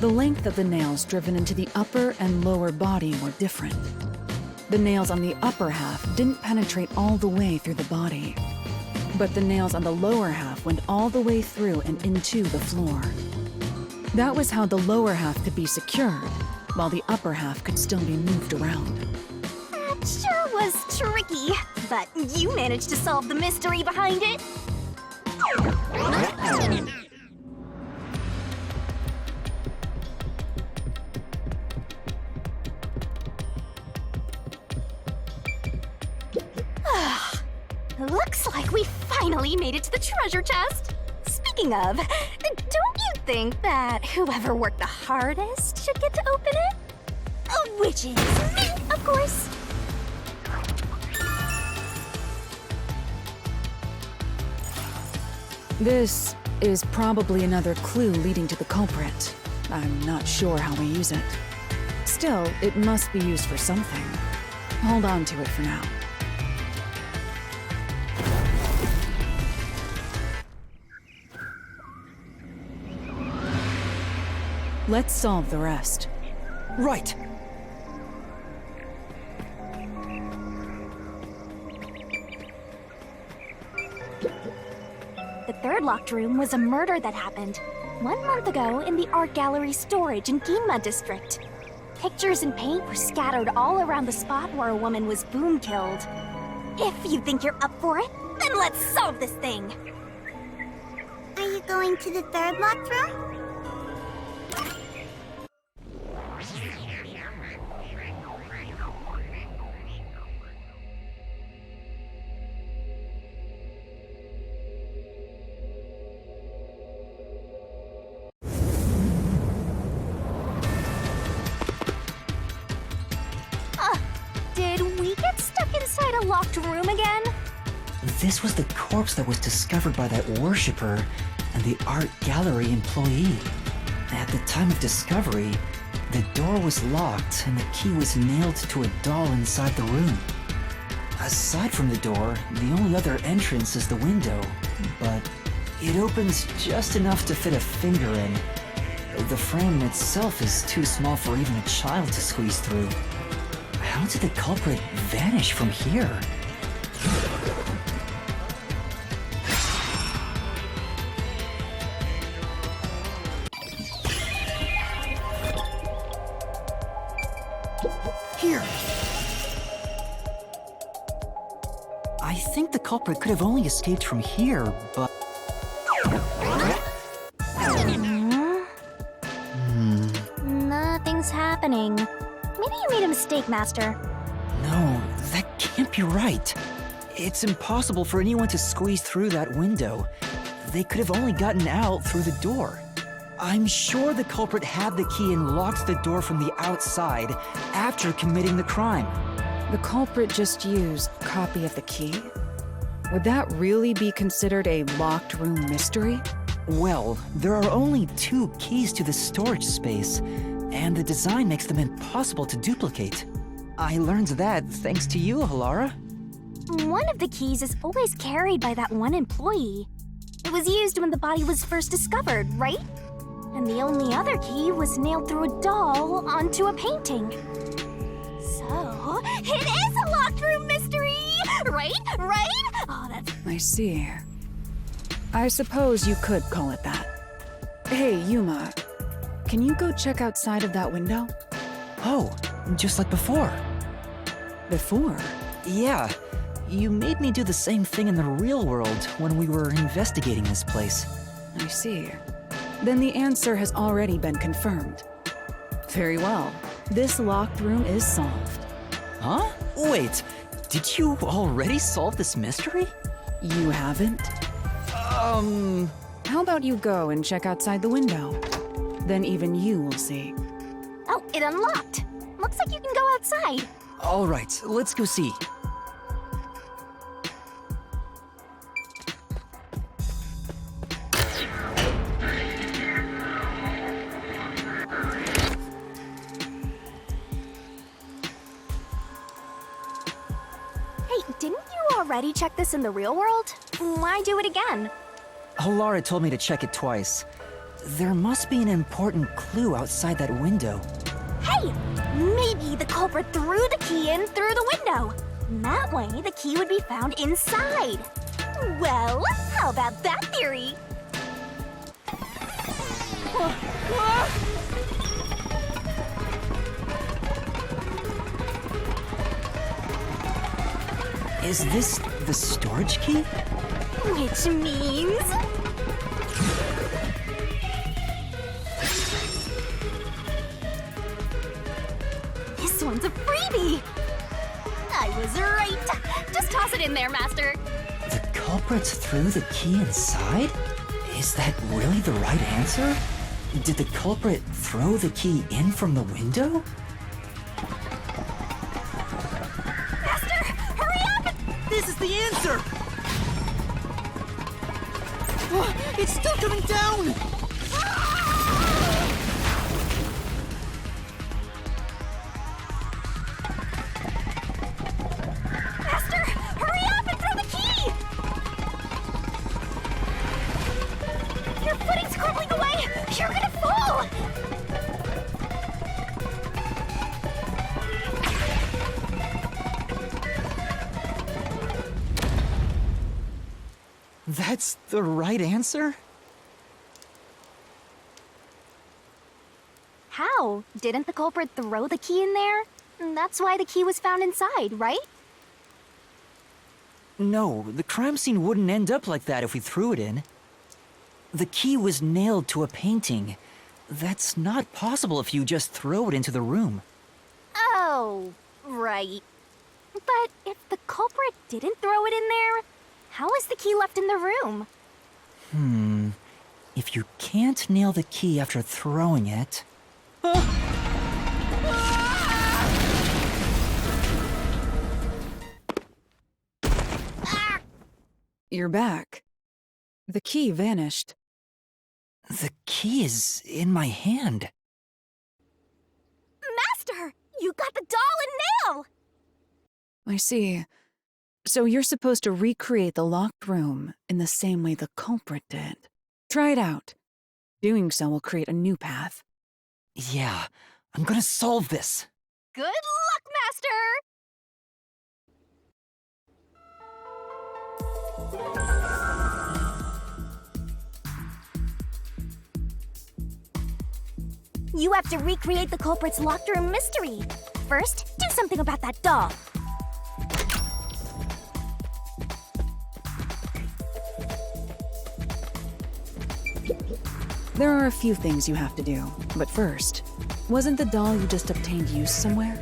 The length of the nails driven into the upper and lower body were different. The nails on the upper half didn't penetrate all the way through the body, but the nails on the lower half went all the way through and into the floor. That was how the lower half could be secured, while the upper half could still be moved around. That sure was tricky, but you managed to solve the mystery behind it. Looks like we finally made it to the treasure chest. Speaking of, don't you think that whoever worked the hardest should get to open it? Which is me, of course. This is probably another clue leading to the culprit. I'm not sure how we use it. Still, it must be used for something. Hold on to it for now. Let's solve the rest. Right! The third locked room was a murder that happened 1 month ago in the art gallery storage in Ginma district. Pictures and paint were scattered all around the spot where a woman was boom killed. If you think you're up for it, then let's solve this thing! Are you going to the third locked room? Did we get stuck inside a locked room again? This was the corpse that was discovered by that worshipper and the art gallery employee. At the time of discovery, the door was locked and the key was nailed to a doll inside the room. Aside from the door, the only other entrance is the window, but it opens just enough to fit a finger in. The frame itself is too small for even a child to squeeze through. How did the culprit vanish from here? Here! I think the culprit could have only escaped from here, but... Something's happening. Maybe you made a mistake, Master. No, that can't be right. It's impossible for anyone to squeeze through that window. They could have only gotten out through the door. I'm sure the culprit had the key and locked the door from the outside after committing the crime. The culprit just used a copy of the key? Would that really be considered a locked room mystery? Well, there are only 2 keys to the storage space, and the design makes them impossible to duplicate. I learned that thanks to you, Halara. One of the keys is always carried by that one employee. It was used when the body was first discovered, right? And the only other key was nailed through a doll onto a painting. So, it is a locked room mystery! Right? Oh, that's... I see. I suppose you could call it that. Hey, Yuma, can you go check outside of that window? Oh, just like before. Before? Yeah, you made me do the same thing in the real world when we were investigating this place. I see. Then the answer has already been confirmed. Very well. This locked room is solved. Huh? Wait, did you already solve this mystery? You haven't? How about you go and check outside the window? Then even you will see. Oh, it unlocked. Looks like you can go outside. All right, let's go see. Hey, didn't you already check this in the real world? Why do it again? Halara told me to check it twice. There must be an important clue outside that window. Hey! Maybe the culprit threw the key in through the window. That way, the key would be found inside. Well, how about that theory? Is this the storage key? Which means... this one's a freebie! I was right! Just toss it in there, Master! The culprit threw the key inside? Is that really the right answer? Did the culprit throw the key in from the window? Master, hurry up! This is the answer! Oh, it's still coming down! Master, hurry up and throw the key! Your footing's crumbling away! You're gonna fall! That's the right answer? How? Didn't the culprit throw the key in there? That's why the key was found inside, right? No, the crime scene wouldn't end up like that if we threw it in. The key was nailed to a painting. That's not possible if you just throw it into the room. Oh, right. But if the culprit didn't throw it in there, how is the key left in the room? If you can't nail the key after throwing it... You're back. The key vanished. The key is in my hand. Master! You got the doll and nail! I see. So you're supposed to recreate the locked room in the same way the culprit did. Try it out. Doing so will create a new path. Yeah, I'm gonna solve this. Good luck, Master! You have to recreate the culprit's locked room mystery. First, do something about that doll. There are a few things you have to do, but first, Wasn't the doll you just obtained used somewhere?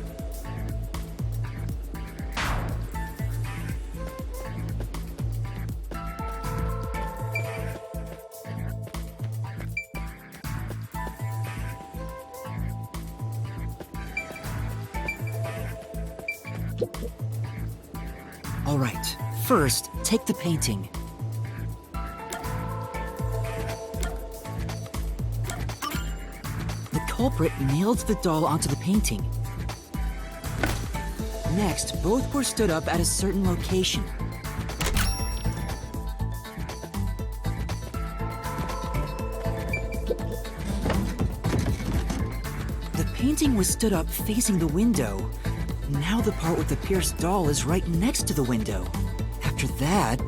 All right, first, take the painting. The culprit nailed the doll onto the painting. Next, both were stood up at a certain location. The painting was stood up facing the window. Now the part with the pierced doll is right next to the window. After that...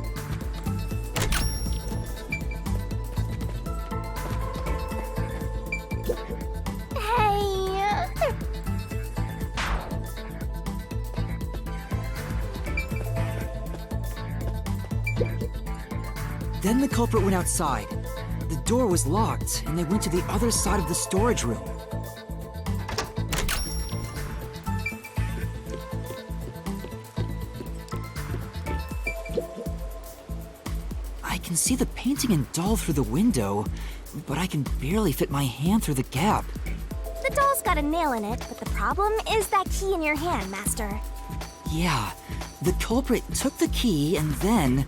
Then the culprit went outside. The door was locked, and they went to the other side of the storage room. I can see the painting and doll through the window, but I can barely fit my hand through the gap. The doll's got a nail in it, but the problem is that key in your hand, Master. Yeah, the culprit took the key and then...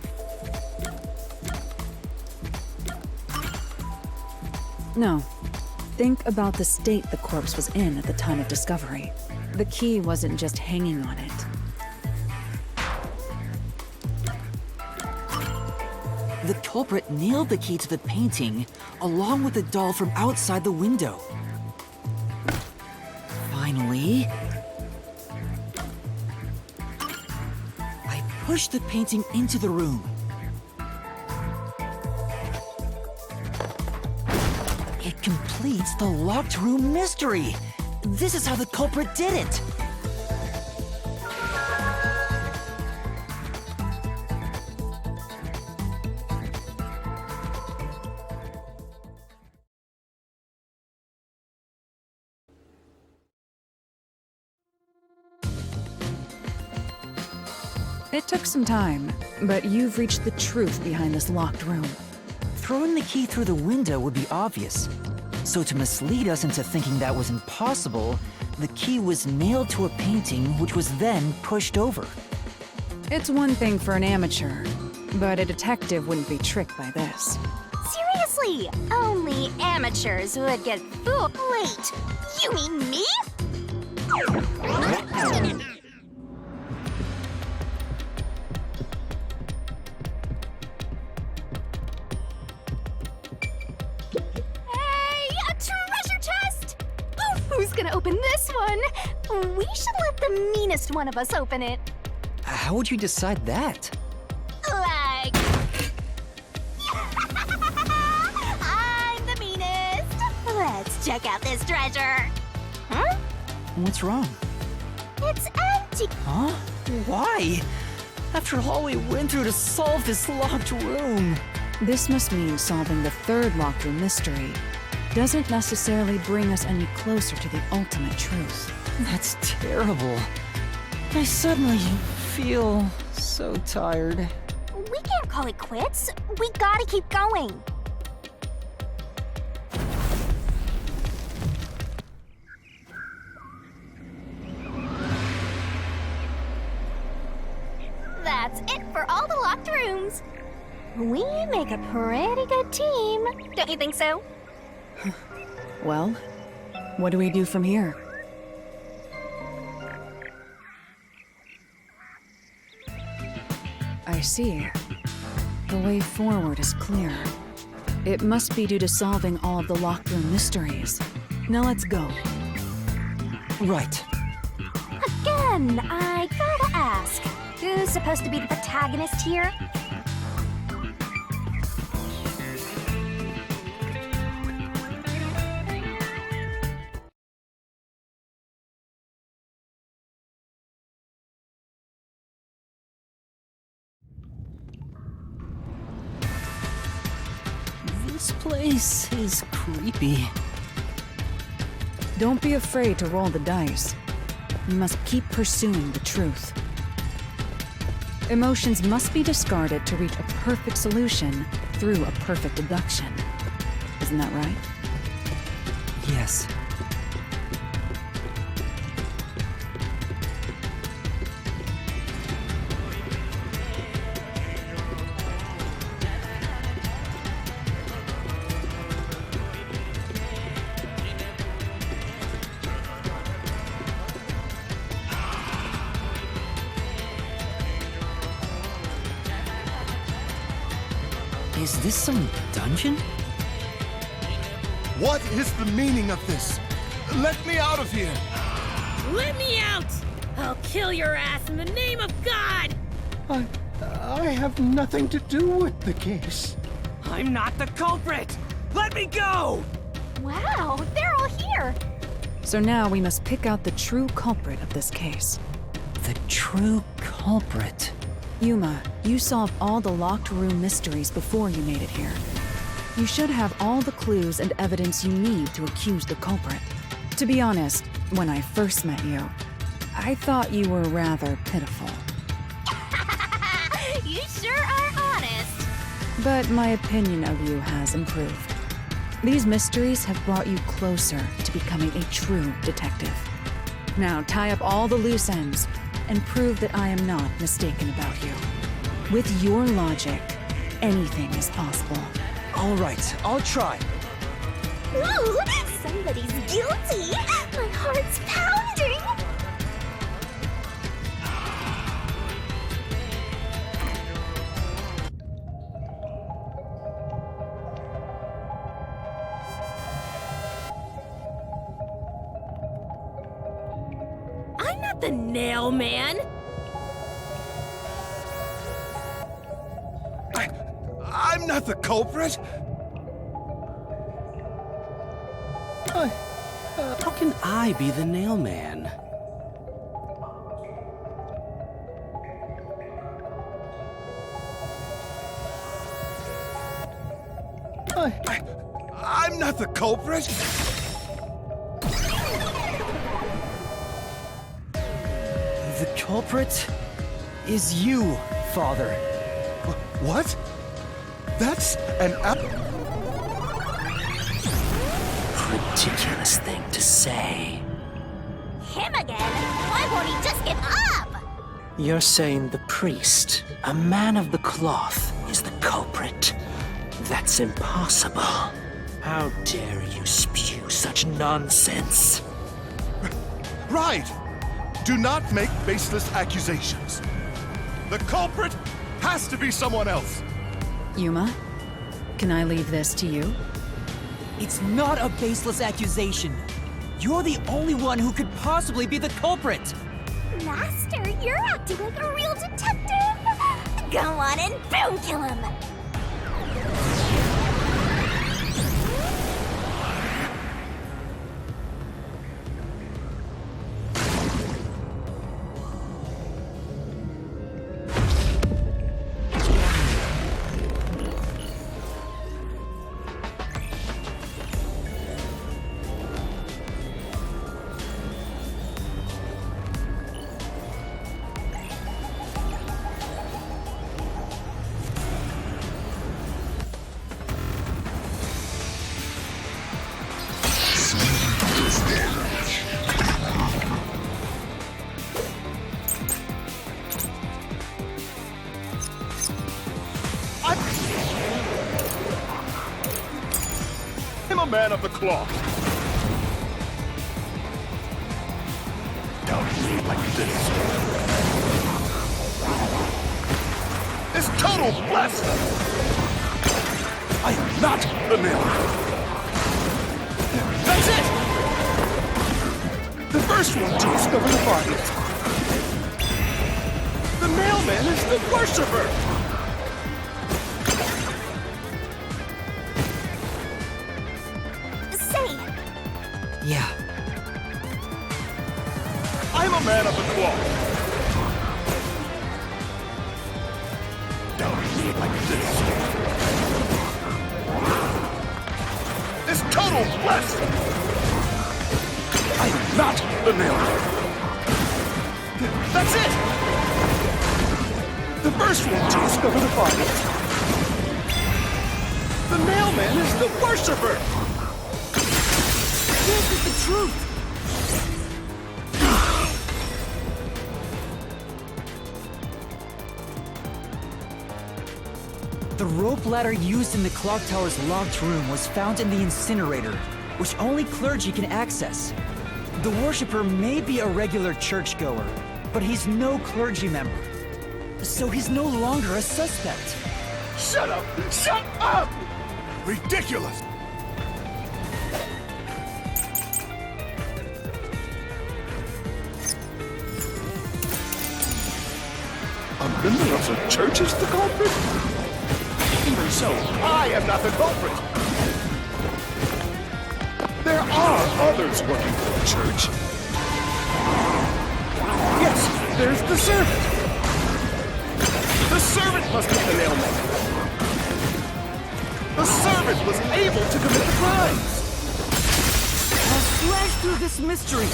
No. Think about the state the corpse was in at the time of discovery. The key wasn't just hanging on it. The culprit nailed the key to the painting, along with the doll from outside the window. Finally... I pushed the painting into the room. It completes the locked room mystery! This is how the culprit did it! It took some time, but you've reached the truth behind this locked room. Throwing the key through the window would be obvious. So to mislead us into thinking that was impossible, the key was nailed to a painting which was then pushed over. It's one thing for an amateur, but a detective wouldn't be tricked by this. Seriously, only amateurs would get fooled. Wait, you mean me? Who's gonna open this one? We should let the meanest one of us open it. How would you decide that? Like... I'm the meanest. Let's check out this treasure. Huh? What's wrong? It's empty. Huh? Why? After all we went through to solve this locked room. This must mean solving the third locked room mystery doesn't necessarily bring us any closer to the ultimate truth. That's terrible. I suddenly feel so tired. We can't call it quits. We gotta keep going. That's it for all the locked rooms. We make a pretty good team. Don't you think so? Well, what do we do from here? I see. The way forward is clear. It must be due to solving all of the locked room mysteries. Now let's go. Right. Again, I gotta ask, who's supposed to be the protagonist here? This place is creepy. Don't be afraid to roll the dice. You must keep pursuing the truth. Emotions must be discarded to reach a perfect solution through a perfect deduction. Isn't that right? Yes. Is this some dungeon? What is the meaning of this? Let me out of here! Let me out! I'll kill your ass in the name of God! I have nothing to do with the case. I'm not the culprit! Let me go! Wow, they're all here. So now we must pick out the true culprit of this case. The true culprit. Yuma, you solved all the locked room mysteries before you made it here. You should have all the clues and evidence you need to accuse the culprit. To be honest, when I first met you, I thought you were rather pitiful. You sure are honest. But my opinion of you has improved. These mysteries have brought you closer to becoming a true detective. Now tie up all the loose ends and prove that I am not mistaken about you. With your logic, anything is possible. All right, I'll try. Whoa, somebody's guilty. My heart's pounding. I'm not the nail man! I'm not the culprit! How can I be the nail man? I'm not the culprit! The culprit is you, Father. What? That's an Ridiculous thing to say. Him again? Why won't he just give up? You're saying the priest, a man of the cloth, is the culprit? That's impossible. How dare you spew such nonsense? Right! Do not make baseless accusations. The culprit has to be someone else. Yuma, can I leave this to you? It's not a baseless accusation. You're the only one who could possibly be the culprit. Master, you're acting like a real detective. Go on and boom kill him. I'm a man of the cloth. Down here like this. It's total blasphemy! I am not the nail. That's it! The first one to discover the body. The mailman is the worshiper! Yeah. I'm a man of the cloth. Down here like this. It's total blasphemy! I am not the nailman. That's it! The first one to discover the body. The mailman is the worshipper! This is the truth! The rope ladder used in the clock tower's locked room was found in the incinerator, which only clergy can access. The worshipper may be a regular churchgoer, but he's no clergy member. So he's no longer a suspect. Shut up! Shut up! Ridiculous! A member of the church is the culprit? Even so, I am not the culprit! There are others working for the church. Yes, there's the servant. The servant must be the nailman. The servant was able to commit the crimes. I'll slash through this mystery.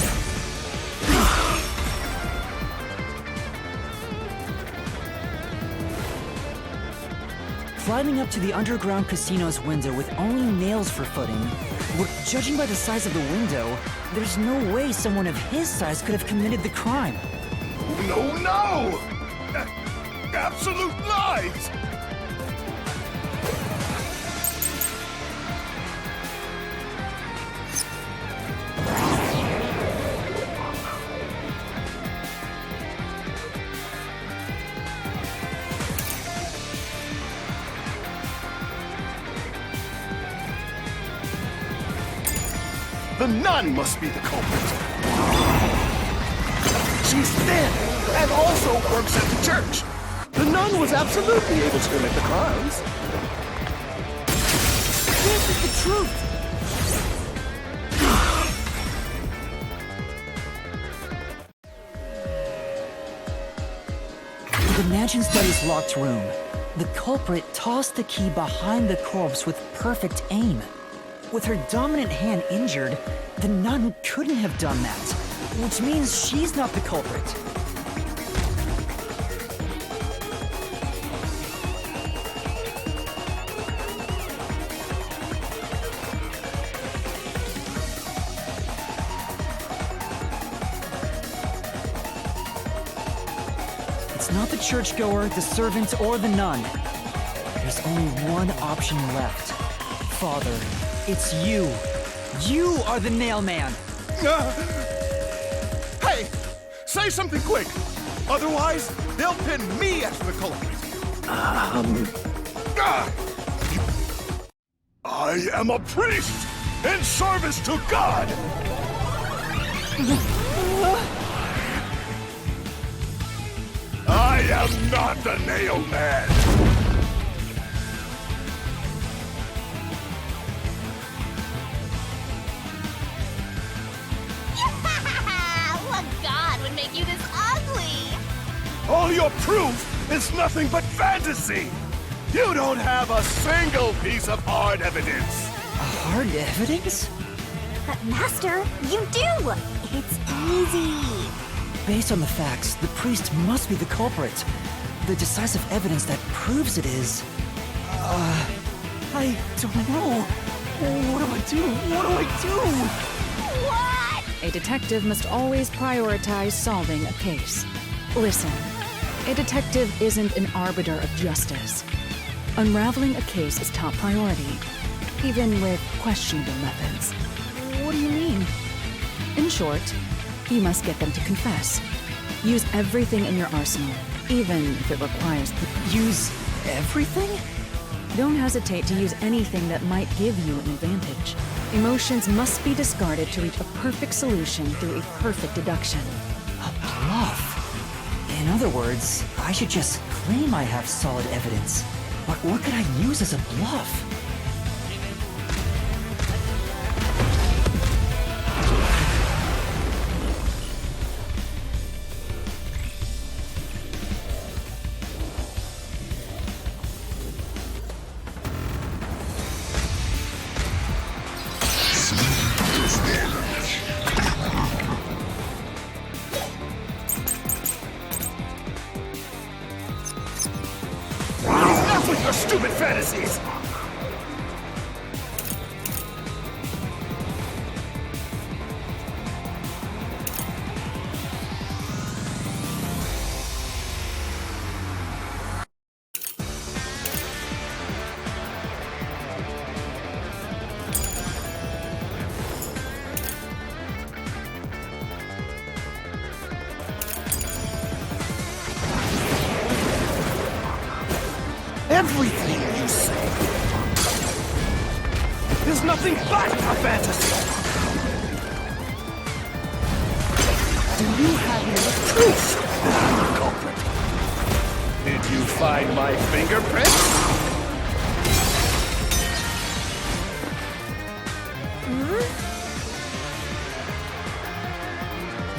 Climbing up to the underground casino's window with only nails for footing, well, judging by the size of the window, there's no way someone of his size could have committed the crime. No! Absolute lies! The nun must be the culprit. She's thin and also works at the church. The nun was absolutely able to commit the crimes. This is the truth! In the mansion study's locked room, the culprit tossed the key behind the corpse with perfect aim. With her dominant hand injured, the nun couldn't have done that, which means she's not the culprit. It's not the churchgoer, the servant, or the nun. There's only one option left. Father, it's you. You are the nailman. Hey! Say something quick! Otherwise, they'll pin me as the culprit. I am a priest in service to God! I am not the nailman! What god would make you this ugly? All your proof is nothing but fantasy! You don't have a single piece of hard evidence! Hard evidence? But Master, you do! It's easy. Based on the facts, the priest must be the culprit. The decisive evidence that proves it is... I don't know. What do I do? What do I do? What? A detective must always prioritize solving a case. Listen, a detective isn't an arbiter of justice. Unraveling a case is top priority, even with questionable methods. What do you mean? In short, you must get them to confess. Use everything in your arsenal, even if it requires Use everything? Don't hesitate to use anything that might give you an advantage. Emotions must be discarded to reach a perfect solution through a perfect deduction. A bluff? In other words, I should just claim I have solid evidence. But what could I use as a bluff? stupid fantasies! Everything you say is nothing but a fantasy! Do you have any proof that I'm the culprit? Did you find my fingerprints?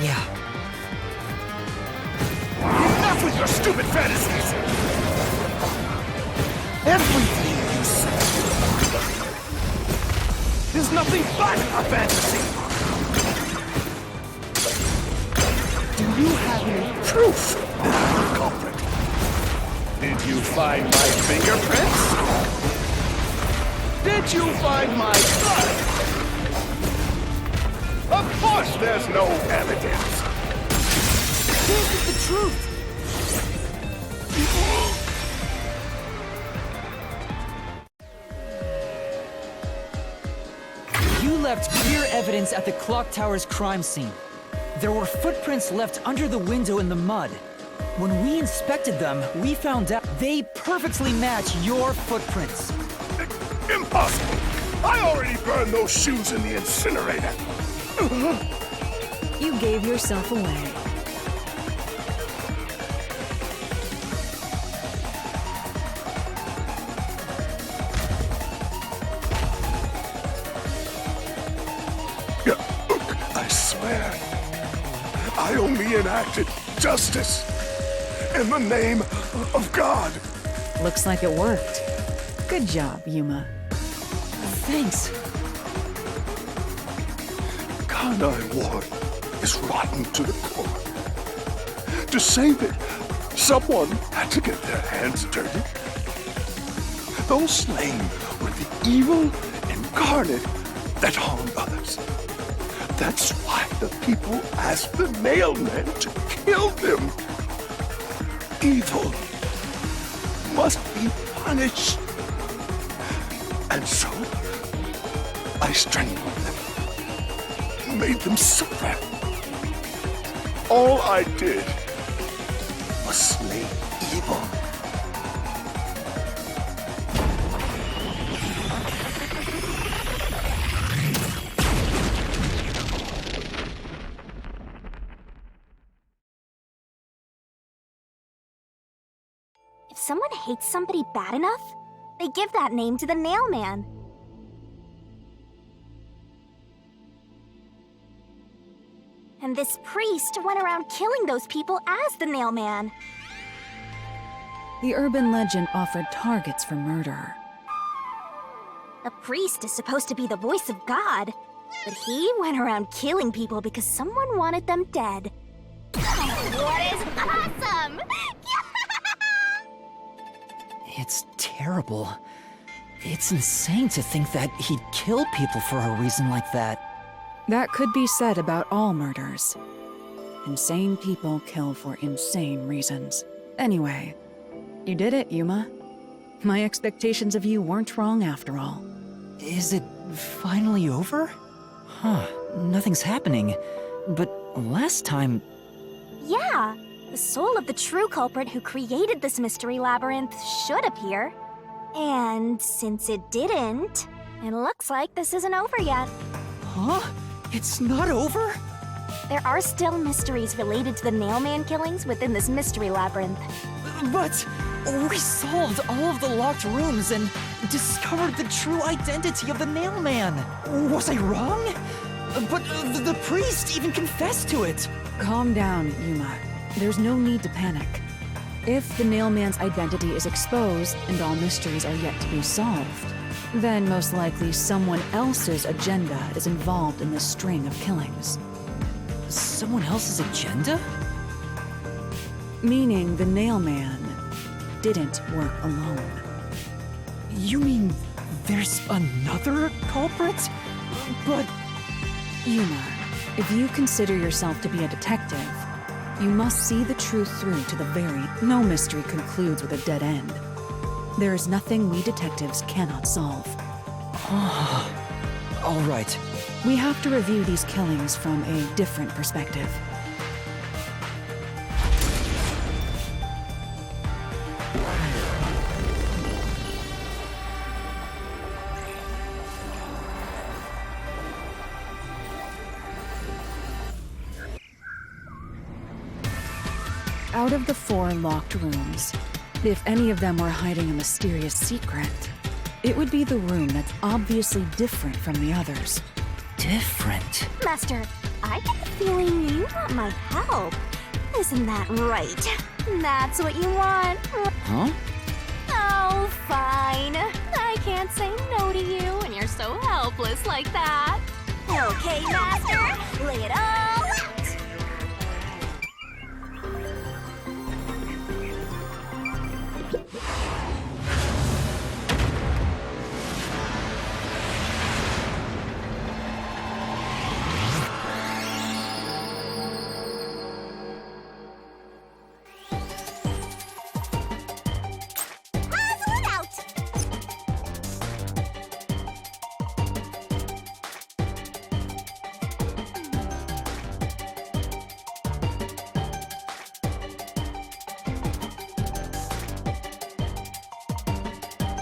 Yeah. Enough with your stupid fantasies! Everything you say is nothing but a fantasy! Do you have any proof that I'm the culprit? Did you find my fingerprints? Did you find my blood? Of course there's no evidence! This is the truth! You left clear evidence at the clock tower's crime scene. There were footprints left under the window in the mud. When we inspected them, we found out they perfectly match your footprints. Impossible! I already burned those shoes in the incinerator! You gave yourself away. I swear, I only enacted justice in the name of God. Looks like it worked. Good job, Yuma. Thanks. Canine Ward is rotten to the core. To save it, someone had to get their hands dirty. Those slain were the evil incarnate that harmed others. That's why the people asked the nailmen to kill them. Evil must be punished. And so, I strangled them, made them suffer. All I did was slay evil. If someone hates somebody bad enough, they give that name to the Nailman. And this priest went around killing those people as the Nailman. The urban legend offered targets for murder. A priest is supposed to be the voice of God, but he went around killing people because someone wanted them dead. What is awesome? It's terrible. It's insane to think that he'd kill people for a reason like that. That could be said about all murders. Insane people kill for insane reasons. Anyway, you did it, Yuma. My expectations of you weren't wrong after all. Is it finally over? Huh, nothing's happening. But last time... Yeah, the soul of the true culprit who created this mystery labyrinth should appear. And since it didn't, it looks like this isn't over yet. Huh? It's not over? There are still mysteries related to the Nailman killings within this mystery labyrinth. But we solved all of the locked rooms and discovered the true identity of the Nailman. Was I wrong? But the priest even confessed to it. Calm down, Yuma. There's no need to panic. If the Nailman's identity is exposed and all mysteries are yet to be solved, then most likely someone else's agenda is involved in this string of killings. Someone else's agenda? Meaning the Nailman didn't work alone. You mean there's another culprit? But... Yuma, if you consider yourself to be a detective, you must see the truth through to the very... No mystery concludes with a dead end. There is nothing we detectives cannot solve. All right. We have to review these killings from a different perspective. Out of the 4 locked rooms, if any of them were hiding a mysterious secret, it would be the room that's obviously different from the others. Different? Master, I get the feeling you want my help. Isn't that right? That's what you want. Huh? Oh, fine. I can't say no to you when you're so helpless like that. Okay, Master, lay it all out.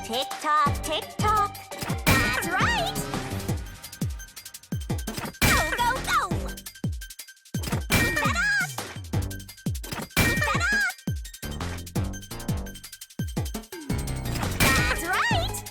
Tick tock, tick tock. That's right. Go, go, go. Keep that up. Keep that up. That's right.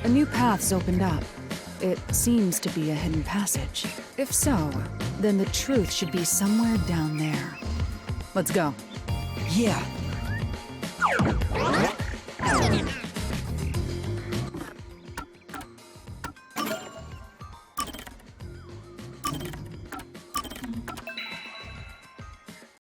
A new path's opened up. It seems to be a hidden passage. If so, then the truth should be somewhere down there. Let's go. Yeah.